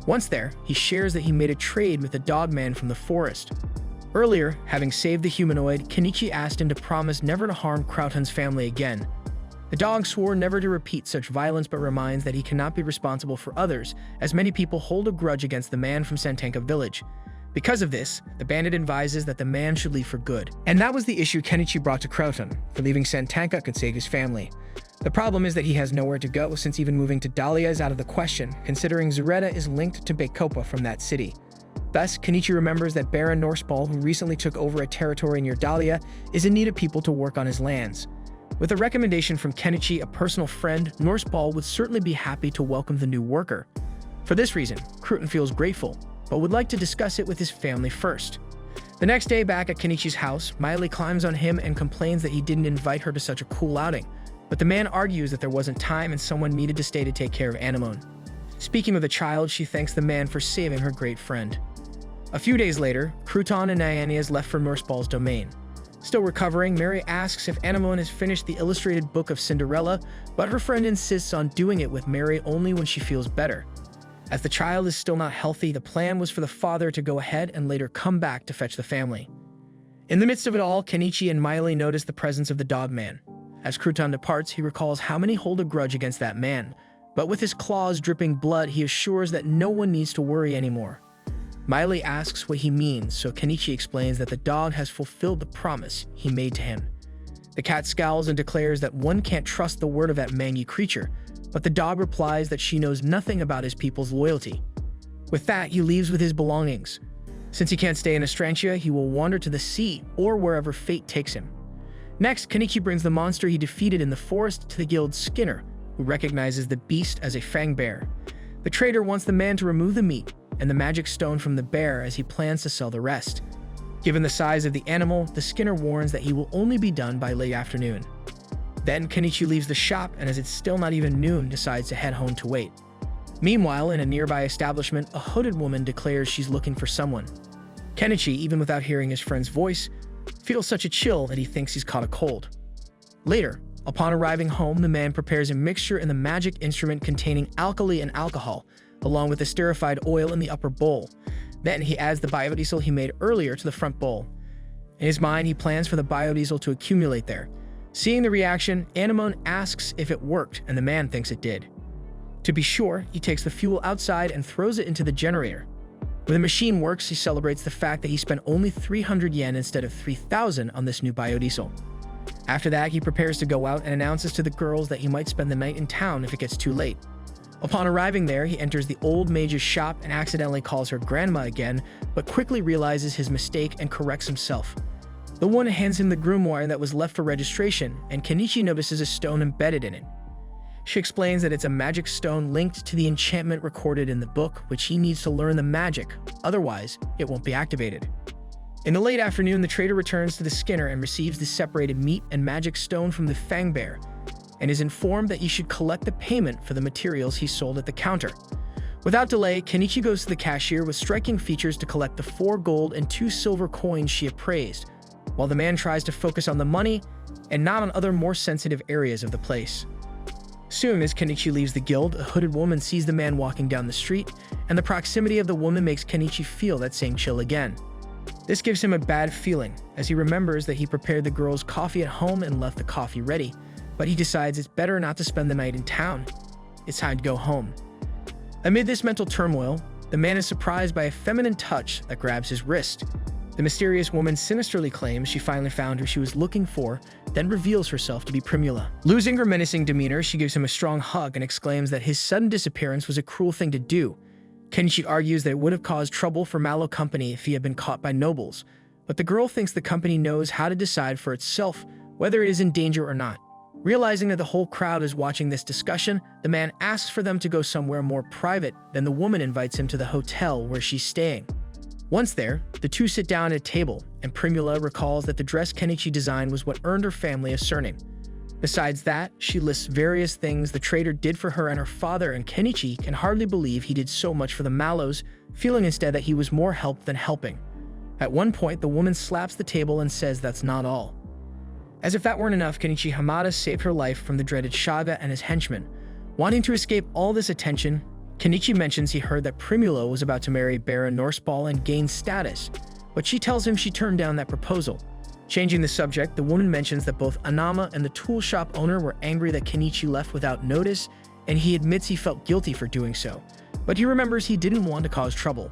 Once there, he shares that he made a trade with the dogman from the forest. Earlier, having saved the humanoid, Kenichi asked him to promise never to harm Crouton's family again. The dog swore never to repeat such violence, but reminds that he cannot be responsible for others, as many people hold a grudge against the man from Santanka village. Because of this, the bandit advises that the man should leave for good. And that was the issue Kenichi brought to Crouton, for leaving Santanka could save his family. The problem is that he has nowhere to go, since even moving to Dahlia is out of the question, considering Zareta is linked to Bacopa from that city. Thus, Kenichi remembers that Baron Norseball, who recently took over a territory near Dahlia, is in need of people to work on his lands. With a recommendation from Kenichi, a personal friend, Norseball would certainly be happy to welcome the new worker. For this reason, Cruton feels grateful, but would like to discuss it with his family first. The next day, back at Kenichi's house, Miley climbs on him and complains that he didn't invite her to such a cool outing, but the man argues that there wasn't time and someone needed to stay to take care of Anemone. Speaking of the child, she thanks the man for saving her great friend. A few days later, Crouton and Nyannias left for Norseball's domain. Still recovering, Mary asks if Anemone has finished the illustrated book of Cinderella, but her friend insists on doing it with Mary only when she feels better. As the child is still not healthy, the plan was for the father to go ahead and later come back to fetch the family. In the midst of it all, Kenichi and Miley notice the presence of the dog man. As Crouton departs, he recalls how many hold a grudge against that man, but with his claws dripping blood, he assures that no one needs to worry anymore. Miley asks what he means, so Kenichi explains that the dog has fulfilled the promise he made to him. The cat scowls and declares that one can't trust the word of that mangy creature, but the dog replies that she knows nothing about his people's loyalty. With that, he leaves with his belongings. Since he can't stay in Estrantia, he will wander to the sea or wherever fate takes him. Next, Kenichi brings the monster he defeated in the forest to the guild's Skinner, who recognizes the beast as a fang bear. The trader wants the man to remove the meat and the magic stone from the bear as he plans to sell the rest. Given the size of the animal, the Skinner warns that he will only be done by late afternoon. Then Kenichi leaves the shop and, as it's still not even noon, decides to head home to wait. Meanwhile, in a nearby establishment, a hooded woman declares she's looking for someone. Kenichi, even without hearing his friend's voice, feels such a chill that he thinks he's caught a cold. Later, upon arriving home, the man prepares a mixture in the magic instrument containing alkali and alcohol, along with the esterified oil in the upper bowl. Then he adds the biodiesel he made earlier to the front bowl. In his mind, he plans for the biodiesel to accumulate there. Seeing the reaction, Anemone asks if it worked, and the man thinks it did. To be sure, he takes the fuel outside and throws it into the generator. When the machine works, he celebrates the fact that he spent only 300 yen instead of 3,000 on this new biodiesel. After that, he prepares to go out and announces to the girls that he might spend the night in town if it gets too late. Upon arriving there, he enters the old mage's shop and accidentally calls her grandma again, but quickly realizes his mistake and corrects himself. The woman hands him the grimoire that was left for registration, and Kenichi notices a stone embedded in it. She explains that it's a magic stone linked to the enchantment recorded in the book, which he needs to learn the magic, otherwise it won't be activated. In the late afternoon, the trader returns to the Skinner and receives the separated meat and magic stone from the Fang Bear, and is informed that he should collect the payment for the materials he sold at the counter. Without delay, Kenichi goes to the cashier with striking features to collect the 4 gold and 2 silver coins she appraised, while the man tries to focus on the money and not on other more sensitive areas of the place. Soon as Kenichi leaves the guild, a hooded woman sees the man walking down the street, and the proximity of the woman makes Kenichi feel that same chill again. This gives him a bad feeling, as he remembers that he prepared the girls coffee at home and left the coffee ready, but he decides it's better not to spend the night in town. It's time to go home. Amid this mental turmoil, the man is surprised by a feminine touch that grabs his wrist. The mysterious woman sinisterly claims she finally found who she was looking for, then reveals herself to be Primula. Losing her menacing demeanor, she gives him a strong hug and exclaims that his sudden disappearance was a cruel thing to do. Kenichi argues that it would have caused trouble for Mallow Company if he had been caught by nobles, but the girl thinks the company knows how to decide for itself whether it is in danger or not. Realizing that the whole crowd is watching this discussion, the man asks for them to go somewhere more private, then the woman invites him to the hotel where she's staying. Once there, the two sit down at a table, and Primula recalls that the dress Kenichi designed was what earned her family a surname. Besides that, she lists various things the trader did for her and her father, and Kenichi can hardly believe he did so much for the Mallows, feeling instead that he was more help than helping. At one point, the woman slaps the table and says that's not all. As if that weren't enough, Kenichi Hamada saved her life from the dreaded Shaga and his henchmen. Wanting to escape all this attention, Kenichi mentions he heard that Primula was about to marry Baron Norseball and gain status, but she tells him she turned down that proposal. Changing the subject, the woman mentions that both Anama and the tool shop owner were angry that Kenichi left without notice, and he admits he felt guilty for doing so, but he remembers he didn't want to cause trouble.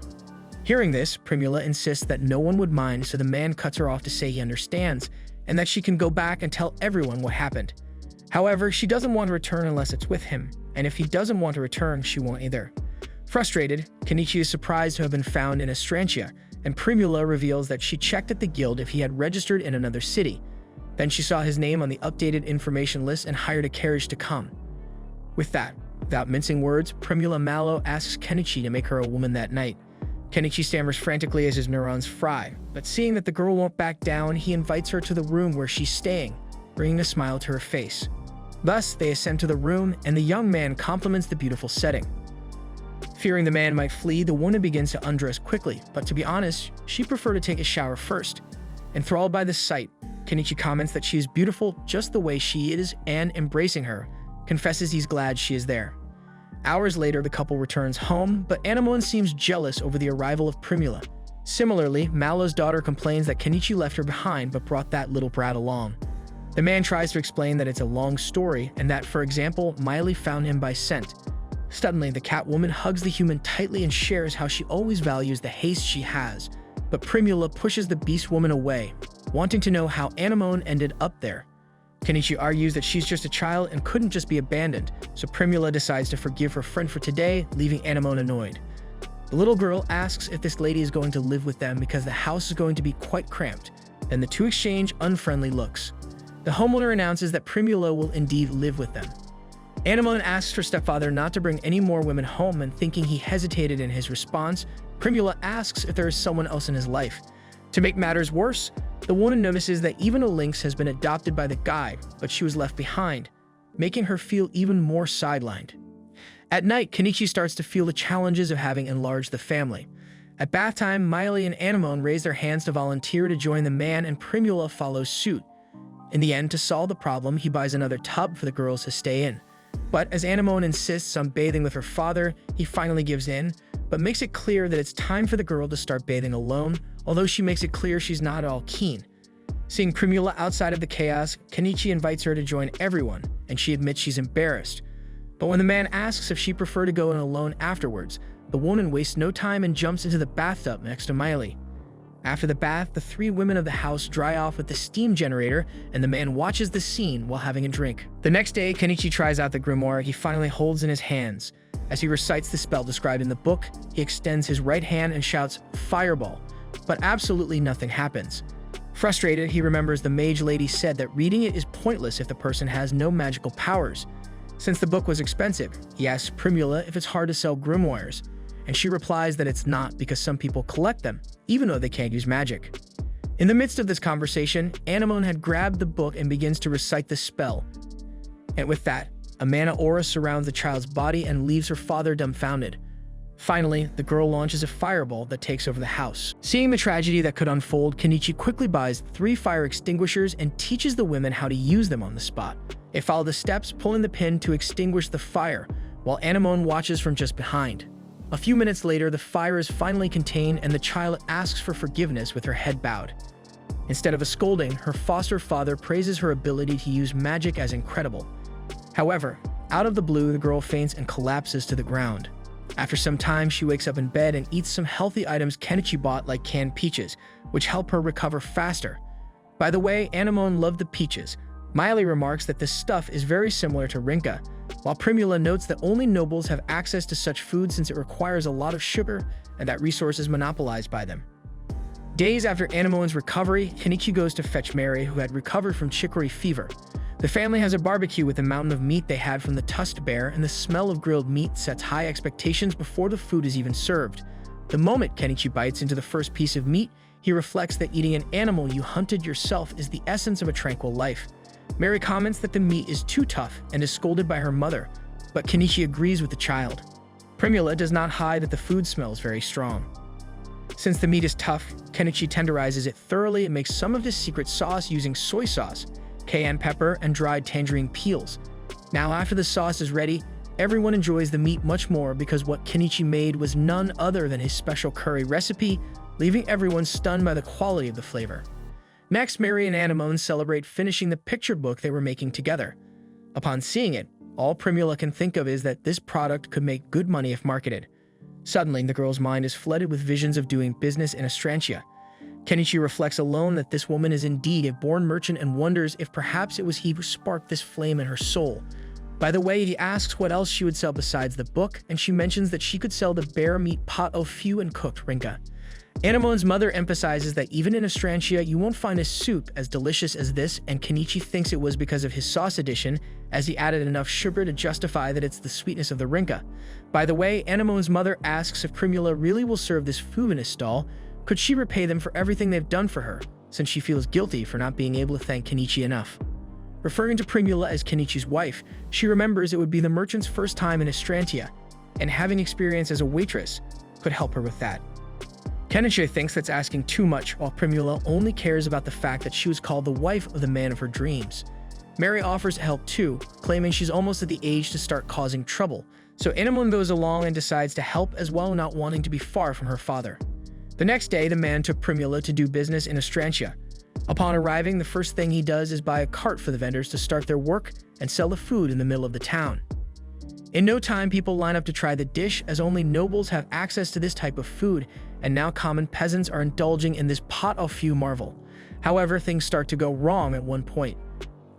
Hearing this, Primula insists that no one would mind, so the man cuts her off to say he understands, and that she can go back and tell everyone what happened. However, she doesn't want to return unless it's with him, and if he doesn't want to return, she won't either. Frustrated, Kenichi is surprised to have been found in Astrantia, and Primula reveals that she checked at the guild if he had registered in another city. Then she saw his name on the updated information list and hired a carriage to come. With that, without mincing words, Primula Mallow asks Kenichi to make her a woman that night. Kenichi stammers frantically as his neurons fry, but seeing that the girl won't back down, he invites her to the room where she's staying, bringing a smile to her face. Thus, they ascend to the room, and the young man compliments the beautiful setting. Fearing the man might flee, the woman begins to undress quickly, but to be honest, she preferred to take a shower first. Enthralled by the sight, Kenichi comments that she is beautiful just the way she is and, embracing her, confesses he's glad she is there. Hours later, the couple returns home, but Anemone seems jealous over the arrival of Primula. Similarly, Mallow's daughter complains that Kenichi left her behind but brought that little brat along. The man tries to explain that it's a long story and that, for example, Miley found him by scent. Suddenly, the Catwoman hugs the human tightly and shares how she always values the haste she has, but Primula pushes the beast woman away, wanting to know how Anemone ended up there. Kenichi argues that she's just a child and couldn't just be abandoned, so Primula decides to forgive her friend for today, leaving Anemone annoyed. The little girl asks if this lady is going to live with them because the house is going to be quite cramped, then the two exchange unfriendly looks. The homeowner announces that Primula will indeed live with them. Anemone asks her stepfather not to bring any more women home, and thinking he hesitated in his response, Primula asks if there is someone else in his life. To make matters worse, the woman notices that even a lynx has been adopted by the guy, but she was left behind, making her feel even more sidelined. At night, Kenichi starts to feel the challenges of having enlarged the family. At bath time, Miley and Anemone raise their hands to volunteer to join the man, and Primula follows suit. In the end, to solve the problem, he buys another tub for the girls to stay in. But as Anemone insists on bathing with her father, he finally gives in, but makes it clear that it's time for the girl to start bathing alone, although she makes it clear she's not at all keen. Seeing Primula outside of the chaos, Kenichi invites her to join everyone, and she admits she's embarrassed. But when the man asks if she prefer to go in alone afterwards, the woman wastes no time and jumps into the bathtub next to Miley. After the bath, the three women of the house dry off with the steam generator, and the man watches the scene while having a drink. The next day, Kenichi tries out the grimoire he finally holds in his hands. As he recites the spell described in the book, he extends his right hand and shouts, "Fireball," but absolutely nothing happens. Frustrated, he remembers the mage lady said that reading it is pointless if the person has no magical powers. Since the book was expensive, he asks Primula if it's hard to sell grimoires, and she replies that it's not because some people collect them, even though they can't use magic. In the midst of this conversation, Anemone had grabbed the book and begins to recite the spell. And with that, a mana aura surrounds the child's body and leaves her father dumbfounded. Finally, the girl launches a fireball that takes over the house. Seeing the tragedy that could unfold, Kenichi quickly buys 3 fire extinguishers and teaches the women how to use them on the spot. They follow the steps, pulling the pin to extinguish the fire, while Anemone watches from just behind. A few minutes later, the fire is finally contained and the child asks for forgiveness with her head bowed. Instead of a scolding, her foster father praises her ability to use magic as incredible. However, out of the blue, the girl faints and collapses to the ground. After some time, she wakes up in bed and eats some healthy items Kenichi bought, like canned peaches, which help her recover faster. By the way, Anemone loved the peaches. Miley remarks that this stuff is very similar to Rinka, while Primula notes that only nobles have access to such food since it requires a lot of sugar and that resource is monopolized by them. Days after Anemone's recovery, Kenichi goes to fetch Mary, who had recovered from chicory fever. The family has a barbecue with a mountain of meat they had from the tusked bear, and the smell of grilled meat sets high expectations before the food is even served. The moment Kenichi bites into the first piece of meat, he reflects that eating an animal you hunted yourself is the essence of a tranquil life. Mary comments that the meat is too tough and is scolded by her mother, but Kenichi agrees with the child. Primula does not hide that the food smells very strong. Since the meat is tough, Kenichi tenderizes it thoroughly and makes some of his secret sauce using soy sauce, cayenne pepper, and dried tangerine peels. Now, after the sauce is ready, everyone enjoys the meat much more because what Kenichi made was none other than his special curry recipe, leaving everyone stunned by the quality of the flavor. Next, Mary and Anemone celebrate finishing the picture book they were making together. Upon seeing it, all Primula can think of is that this product could make good money if marketed. Suddenly, the girl's mind is flooded with visions of doing business in Astrantia. Kenichi reflects alone that this woman is indeed a born merchant and wonders if perhaps it was he who sparked this flame in her soul. By the way, he asks what else she would sell besides the book, and she mentions that she could sell the bear meat pot au feu and cooked rinka. Anemone's mother emphasizes that even in Ostrantia, you won't find a soup as delicious as this, and Kenichi thinks it was because of his sauce addition, as he added enough sugar to justify that it's the sweetness of the rinka. By the way, Anemone's mother asks if Primula really will serve this food in his stall. Could she repay them for everything they've done for her, since she feels guilty for not being able to thank Kenichi enough? Referring to Primula as Kenichi's wife, she remembers it would be the merchant's first time in Ostrantia, and having experience as a waitress could help her with that. Kenichi thinks that's asking too much, while Primula only cares about the fact that she was called the wife of the man of her dreams. Mary offers help too, claiming she's almost at the age to start causing trouble, so Anemone goes along and decides to help as well, not wanting to be far from her father. The next day, the man took Primula to do business in Ostrantia. Upon arriving, the first thing he does is buy a cart for the vendors to start their work and sell the food in the middle of the town. In no time, people line up to try the dish, as only nobles have access to this type of food, and now common peasants are indulging in this pot au feu marvel. However, things start to go wrong at one point.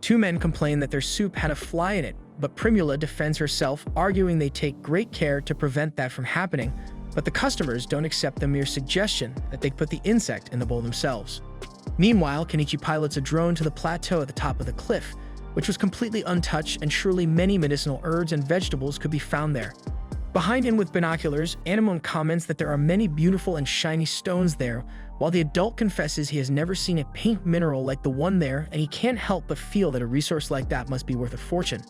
Two men complain that their soup had a fly in it, but Primula defends herself, arguing they take great care to prevent that from happening, but the customers don't accept the mere suggestion that they put the insect in the bowl themselves. Meanwhile, Kenichi pilots a drone to the plateau at the top of the cliff, which was completely untouched, and surely many medicinal herbs and vegetables could be found there. Behind him with binoculars, Anemone comments that there are many beautiful and shiny stones there, while the adult confesses he has never seen a pink mineral like the one there, and he can't help but feel that a resource like that must be worth a fortune.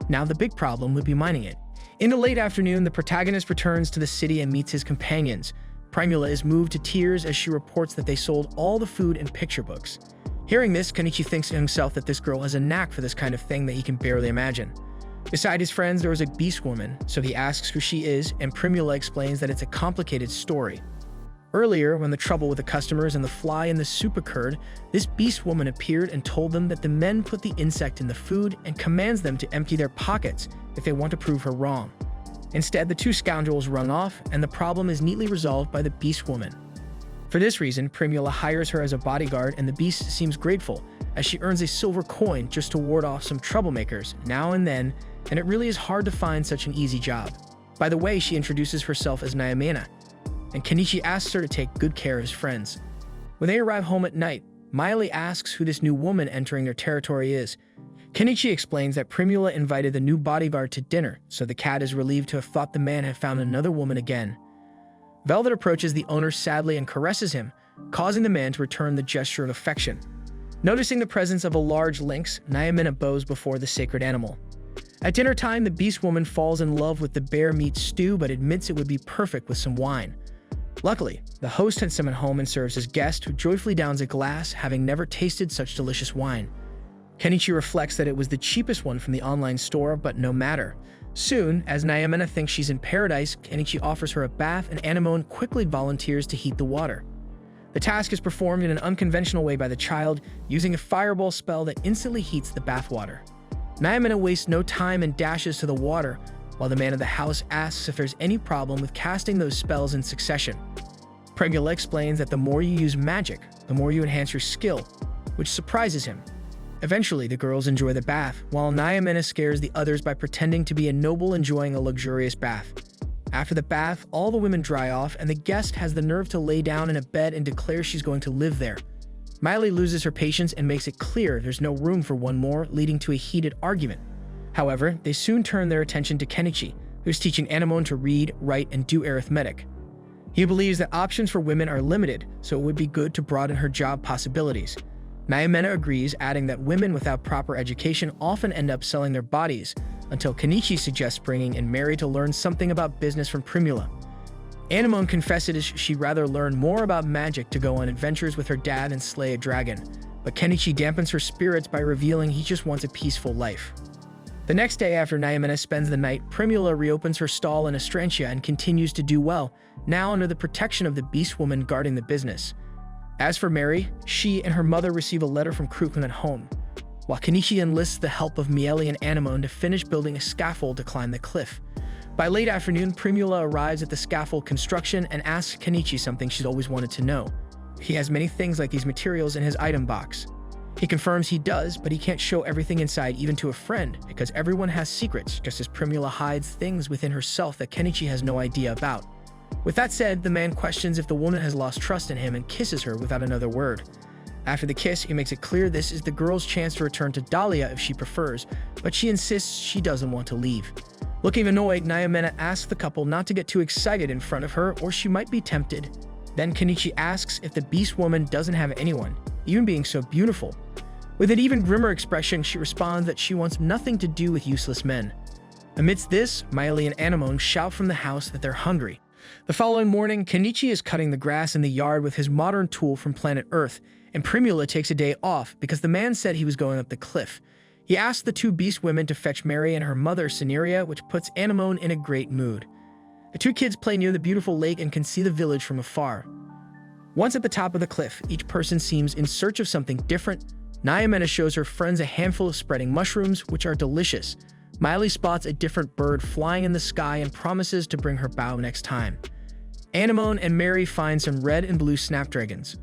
Now the big problem would be mining it. In the late afternoon, the protagonist returns to the city and meets his companions. Primula is moved to tears as she reports that they sold all the food and picture books. Hearing this, Kenichi thinks to himself that this girl has a knack for this kind of thing that he can barely imagine. Beside his friends, there is a beast woman, so he asks who she is, and Primula explains that it's a complicated story. Earlier, when the trouble with the customers and the fly in the soup occurred, this beast woman appeared and told them that the men put the insect in the food and commands them to empty their pockets if they want to prove her wrong. Instead, the two scoundrels run off, and the problem is neatly resolved by the beast woman. For this reason, Primula hires her as a bodyguard, and the beast seems grateful, as she earns a silver coin just to ward off some troublemakers now and then, and it really is hard to find such an easy job. By the way, she introduces herself as Naimena, and Kenichi asks her to take good care of his friends. When they arrive home at night, Miley asks who this new woman entering their territory is. Kenichi explains that Primula invited the new bodyguard to dinner, so the cat is relieved to have thought the man had found another woman again. Velvet approaches the owner sadly and caresses him, causing the man to return the gesture of affection. Noticing the presence of a large lynx, Naimena bows before the sacred animal. At dinner time, the beast woman falls in love with the bear meat stew but admits it would be perfect with some wine. Luckily, the host had summoned home and serves his guest, who joyfully downs a glass, having never tasted such delicious wine. Kenichi reflects that it was the cheapest one from the online store, but no matter. Soon, as Naimena thinks she's in paradise, Kenichi offers her a bath, and Anemone quickly volunteers to heat the water. The task is performed in an unconventional way by the child, using a fireball spell that instantly heats the bathwater. Naimena wastes no time and dashes to the water, while the man of the house asks if there's any problem with casting those spells in succession. Primula explains that the more you use magic, the more you enhance your skill, which surprises him. Eventually, the girls enjoy the bath, while Naimena scares the others by pretending to be a noble enjoying a luxurious bath. After the bath, all the women dry off, and the guest has the nerve to lay down in a bed and declare she's going to live there. Miley loses her patience and makes it clear there's no room for one more, leading to a heated argument. However, they soon turn their attention to Kenichi, who's teaching Anemone to read, write, and do arithmetic. He believes that options for women are limited, so it would be good to broaden her job possibilities. Naimena agrees, adding that women without proper education often end up selling their bodies, until Kenichi suggests bringing in Mary to learn something about business from Primula. Anemone confesses she'd rather learn more about magic to go on adventures with her dad and slay a dragon, but Kenichi dampens her spirits by revealing he just wants a peaceful life. The next day after Naimena spends the night, Primula reopens her stall in Ostrantia and continues to do well, now under the protection of the beast woman guarding the business. As for Mary, she and her mother receive a letter from Crooklyn at home, while Kenichi enlists the help of Miele and Anemone to finish building a scaffold to climb the cliff. By late afternoon, Primula arrives at the scaffold construction and asks Kenichi something she's always wanted to know. he has many things like these materials in his item box. He confirms he does, but he can't show everything inside even to a friend because everyone has secrets, just as Primula hides things within herself that Kenichi has no idea about. With that said, the man questions if the woman has lost trust in him and kisses her without another word. After the kiss, he makes it clear this is the girl's chance to return to Dahlia if she prefers, but she insists she doesn't want to leave. Looking annoyed, Nyamena asks the couple not to get too excited in front of her or she might be tempted. Then Kenichi asks if the beast woman doesn't have anyone, even being so beautiful. With an even grimmer expression, she responds that she wants nothing to do with useless men. Amidst this, Miley and Anemone shout from the house that they're hungry. The following morning, Kenichi is cutting the grass in the yard with his modern tool from planet Earth, and Primula takes a day off because the man said he was going up the cliff. He asks the two beast women to fetch Mary and her mother, Cineria, which puts Anemone in a great mood. The two kids play near the beautiful lake and can see the village from afar. Once at the top of the cliff, each person seems in search of something different. Nyamena shows her friends a handful of spreading mushrooms, which are delicious. Miley spots a different bird flying in the sky and promises to bring her bow next time. Anemone and Mary find some red and blue snapdragons.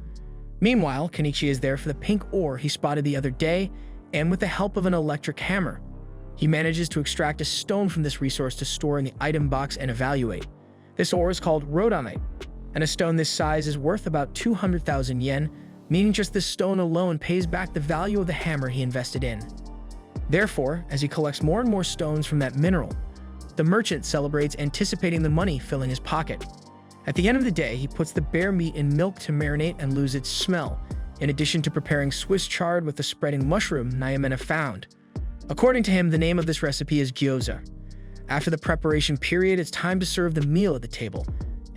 Meanwhile, Kenichi is there for the pink ore he spotted the other day, and with the help of an electric hammer, he manages to extract a stone from this resource to store in the item box and evaluate. This ore is called rhodonite, and a stone this size is worth about 200,000 yen, meaning just this stone alone pays back the value of the hammer he invested in. Therefore, as he collects more and more stones from that mineral, the merchant celebrates, anticipating the money filling his pocket. At the end of the day, he puts the bear meat in milk to marinate and lose its smell, in addition to preparing Swiss chard with the spreading mushroom Nyamena found. According to him, the name of this recipe is gyoza. After the preparation period, it's time to serve the meal at the table,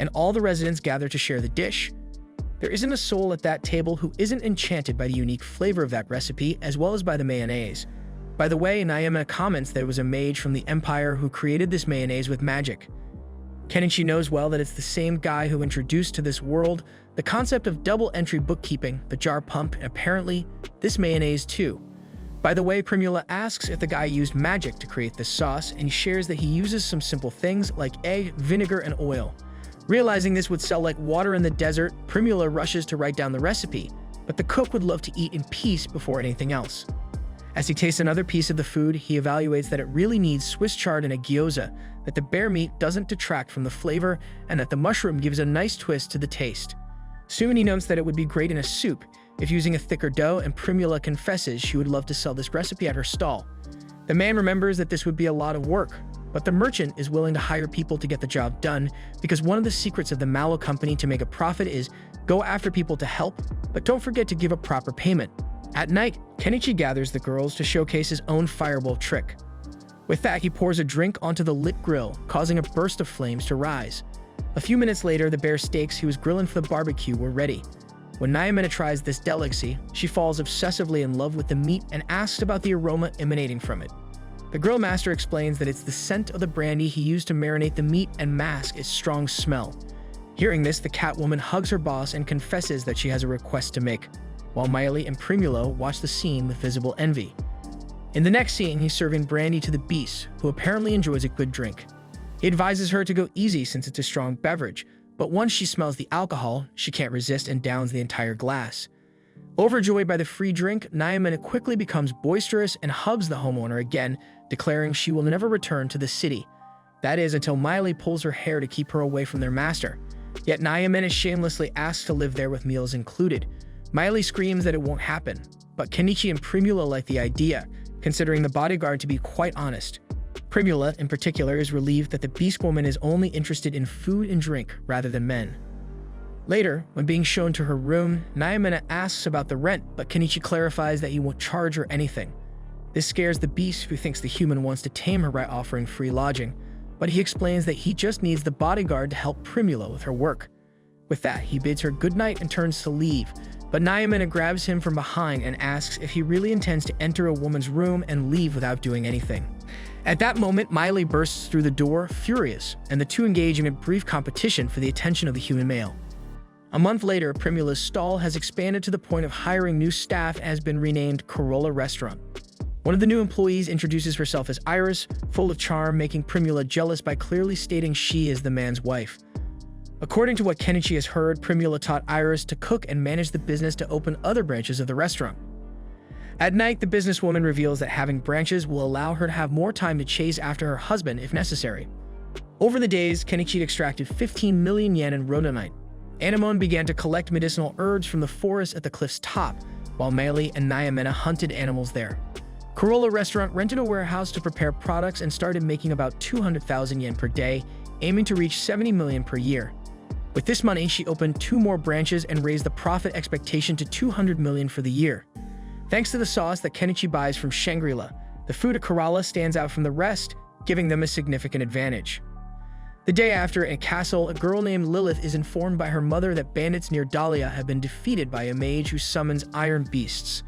and all the residents gather to share the dish. There isn't a soul at that table who isn't enchanted by the unique flavor of that recipe, as well as by the mayonnaise. By the way, Nyamena comments there was a mage from the Empire who created this mayonnaise with magic. Kenichi knows well that it's the same guy who introduced to this world the concept of double-entry bookkeeping, the jar pump, and apparently this mayonnaise too. By the way, Primula asks if the guy used magic to create this sauce, and he shares that he uses some simple things like egg, vinegar, and oil. Realizing this would sell like water in the desert, Primula rushes to write down the recipe, but the cook would love to eat in peace before anything else. As he tastes another piece of the food, he evaluates that it really needs Swiss chard and a gyoza, that the bear meat doesn't detract from the flavor, and that the mushroom gives a nice twist to the taste. Soon he notes that it would be great in a soup, if using a thicker dough, and Primula confesses she would love to sell this recipe at her stall. The man remembers that this would be a lot of work, but the merchant is willing to hire people to get the job done because one of the secrets of the Mallow Company to make a profit is go after people to help, but don't forget to give a proper payment. At night, Kenichi gathers the girls to showcase his own fireball trick. With that, he pours a drink onto the lit grill, causing a burst of flames to rise. A few minutes later, the bear steaks he was grilling for the barbecue were ready. When Nyamena tries this delicacy, she falls obsessively in love with the meat and asks about the aroma emanating from it. The grill master explains that it's the scent of the brandy he used to marinate the meat and mask its strong smell. Hearing this, the Catwoman hugs her boss and confesses that she has a request to make, while Miley and Primula watch the scene with visible envy. In the next scene, he's serving brandy to the beast, who apparently enjoys a good drink. He advises her to go easy since it's a strong beverage, but once she smells the alcohol, she can't resist and downs the entire glass. Overjoyed by the free drink, Nyamena quickly becomes boisterous and hugs the homeowner again, declaring she will never return to the city. That is, until Miley pulls her hair to keep her away from their master. Yet Nyamena shamelessly asks to live there with meals included. Miley screams that it won't happen, but Kenichi and Primula like the idea, considering the bodyguard to be quite honest. Primula, in particular, is relieved that the beast woman is only interested in food and drink rather than men. Later, when being shown to her room, Nyamena asks about the rent, but Kenichi clarifies that he won't charge her anything. This scares the beast, who thinks the human wants to tame her by offering free lodging, but he explains that he just needs the bodyguard to help Primula with her work. With that, he bids her goodnight and turns to leave, but Nyamena grabs him from behind and asks if he really intends to enter a woman's room and leave without doing anything. At that moment, Miley bursts through the door, furious, and the two engage in a brief competition for the attention of the human male. A month later, Primula's stall has expanded to the point of hiring new staff and has been renamed Corolla Restaurant. One of the new employees introduces herself as Iris, full of charm, making Primula jealous by clearly stating she is the man's wife. According to what Kenichi has heard, Primula taught Iris to cook and manage the business to open other branches of the restaurant. At night, the businesswoman reveals that having branches will allow her to have more time to chase after her husband if necessary. Over the days, Kenichi extracted 15 million yen in rhodonite. Anemone began to collect medicinal herbs from the forest at the cliff's top, while Meili and Nyamena hunted animals there. Corolla Restaurant rented a warehouse to prepare products and started making about 200,000 yen per day, aiming to reach 70 million per year. With this money, she opened 2 more branches and raised the profit expectation to 200 million for the year. Thanks to the sauce that Kenichi buys from Shangri-La, the food at Corolla stands out from the rest, giving them a significant advantage. The day after, in a castle, a girl named Lilith is informed by her mother that bandits near Dahlia have been defeated by a mage who summons iron beasts.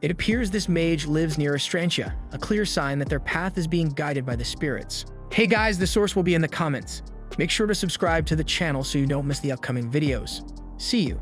It appears this mage lives near Astrantia, a clear sign that their path is being guided by the spirits. Hey guys, the source will be in the comments. Make sure to subscribe to the channel so you don't miss the upcoming videos. See you.